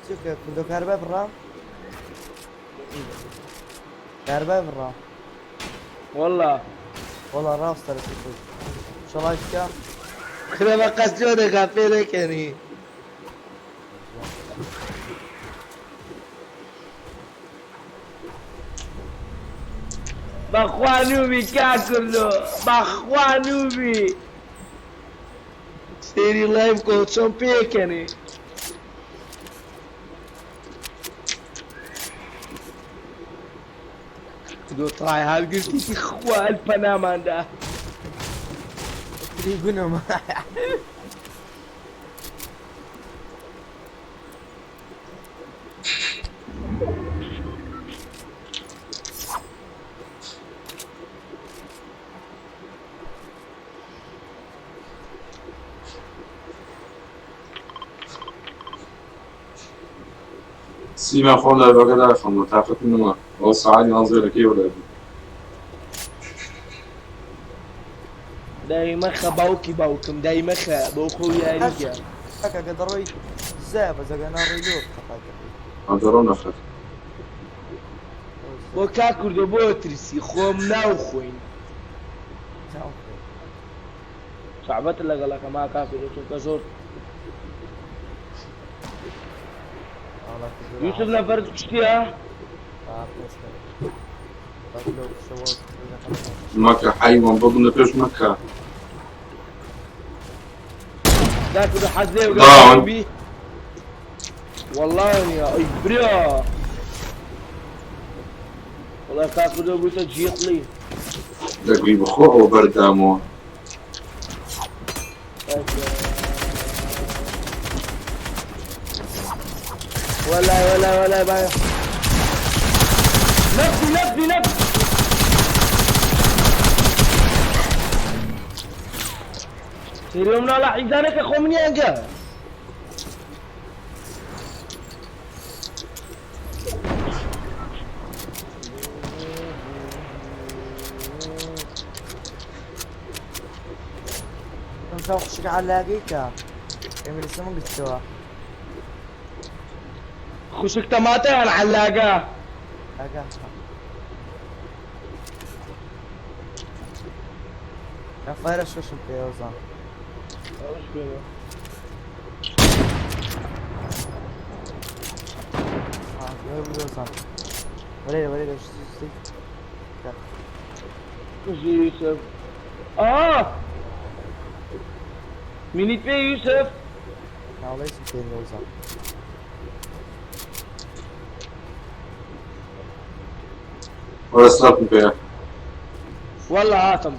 شوف كدو كهرباء برا كهرباء برا والله راس ترى شوف شو رايك خلينا ما قصدي كافي لك يعني بخوانوبي كاكلو بخوانوبي سيري لايف كوتشون بيكني تقول طاي هل قلتي اخوان بنامان ده تريبونهم سيما خۆڵای بەگەدا خەمە تااقەت نەما ئەوە سەعاتی هەڵزێرەکەی وەلای دايما باوكي باوكم دايما بوخو ياريجا هكا قد روي زابا زقنا ريلوك ئەدەڕۆ نەخەت بۆ کاکوردە بۆ ترسی خۆم ناوخۆین صعبەت لەگەڵەکە ما کاکوردە چونکە زۆر يوسف نفرت بشتيها مەکە حیوان بەبوونە پێش مەکە ذاك ده حزيه ضاعن. وقال بيه والله يا اي بريا والله كاكو ده بيته جيقلي دەگوی بخۆ ئەو بەردامەوە ولا بايع نفسي سيريومنا لا حيزانك اخو من ينقى انت وخشك على لاقيك يمين السمون قلتوها خشك تماتي على العلاقة لاقاها رفايرة شو بيوزان بزوسان وليلة وش يوسف منيت بيه يوسف لا والله اسم تاني بزوسان ولا صرت بيه والله عاطم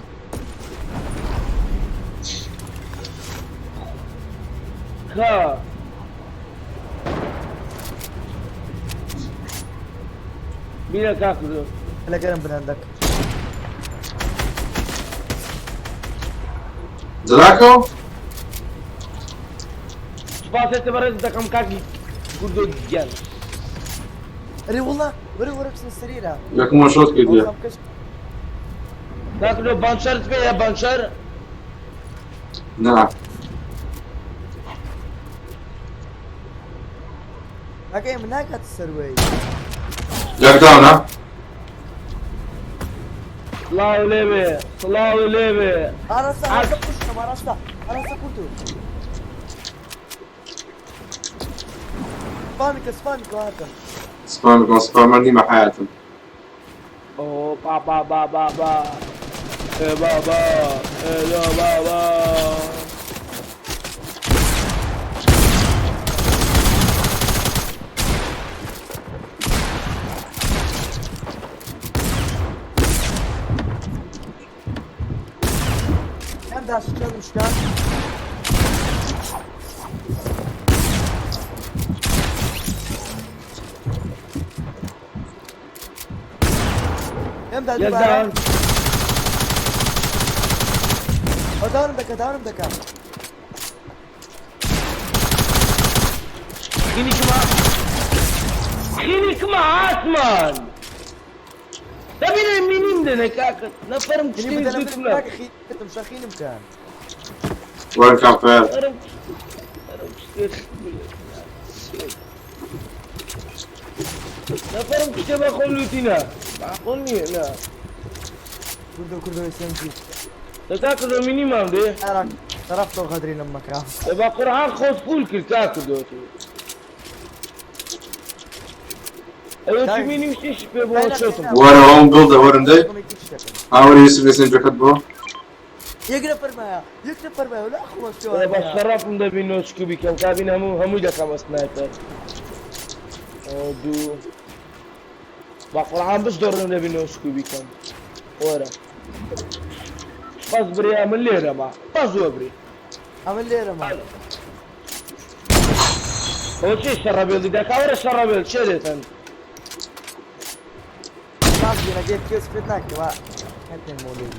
ها مين كاكل هلا قرن من عندك زلاكو سباس اعتبرت ده كم كاكي كردو جال اري والله ورك السريرة ياك مو شوت كده كاكلو بانشر تبيه بانشر نعم اوكي من هناك هتسروي ياك داون ها صلاة وليبي صلاة وليبي انا كنتو سبامك وهذا سبام عندي مع حياتهم اوه بابا ايه بابا ايه يا بابا كم داش كم مشكان كم داش يزدان داون بك خينيك مع عثمان تبين منين ده نكاك نفرم كثير جسمنا كنت مشاخين مكان وين كان فير نفرم كثير بقول لوتينا بقولني لا كردو يسمى تاكل مينيمم ده أراك طرفته غدري لما كان يبقى قرعان خوف فول كل تاكل دوتي ايوه تميني مشيش بوشوتهم وانا هون بيلد ورن دي هاوري يوسف يسنجو كتبه يقرب فرمايا ولا أخوة شو يبقى شرفهم ده بينوش كوبي كان كابين همو ده كم سنايبر دو بقى قرعان بس دورنا ده بينوش كوبي كان ورا بس بري عمل لي ربع بس بري عمل لي رمى هو شيء شربيل ده كاورا شربيل شريتن أنا جيت كيس فتناك ما كنت المولود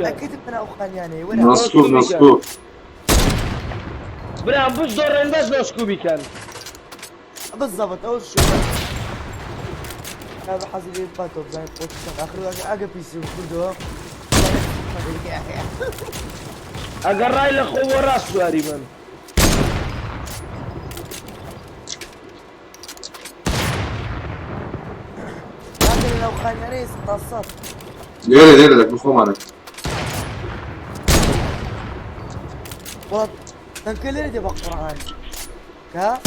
أكيد أنا أخوان يعني ولا نسكوب برا بوش دورن بس نسكوبي كان بالضبط أول شيء هذا حظي باتو زي بوتشن آخر أجا بيسي وكله اقرأي لخو راس تقريبا لكن لو خان ريس تصط ديري لك بخو مالك والله تنكل لي بقى قرآن كا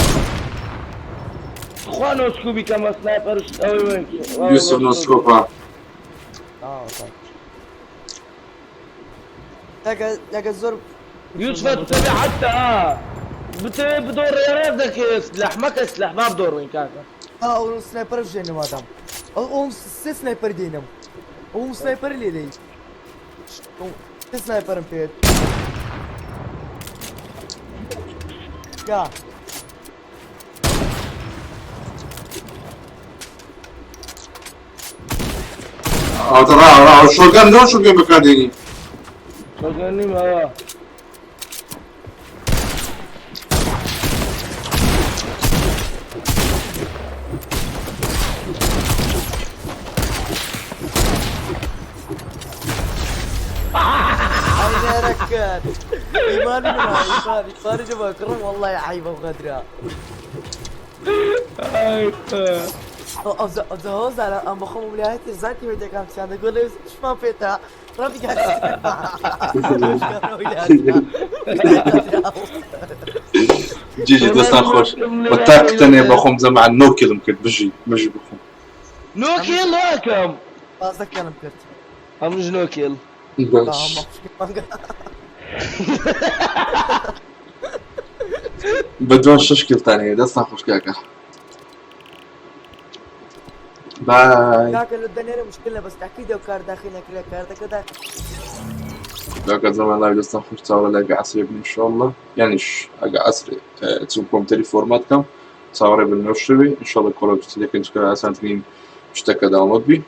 اخوانو سكوبي كما سنايبر يوسف نسكوب طيب لقى الزرب يوسف تبي حتى بدور يا ريتك سلاح ما كسلاح ما بدور وين كاكا والسنايبر في جنة مادام او سنايبر دينم او سنايبر اللي لي سنايبر مفيد يا ترى شو كان دون شو كان بكاديني شغلني ما انا ركات ايماني جبا كرم والله يا عيبه وغدرة ئەو زارە ئەم بەخۆم ویلایەتی زانتی وێتەکەم چیان دەگوڵ لە شمان پێێتە ڕەبی جيجي دستان خوش بتاكتني بخوم زعما 9 كيلو كنت بجي بخوم نوكيل واكم بازەکەم کرد همش نوكيل باش بدون 6 كيلو ثاني دستان خوش كاكا باي کاکە لە دەنێرە مشکلە بەس تاکیدە و کار داخی نەکرێت کاردەکە كاكا زمان لا دستان خوش تصور لاقي عصري ان شاء الله يعني اقا عصري تسوم كومتري فورمات كم تصوري بالنوشري ان شاء الله كورك لكن تكون اسانتين مشتكى داونلود بي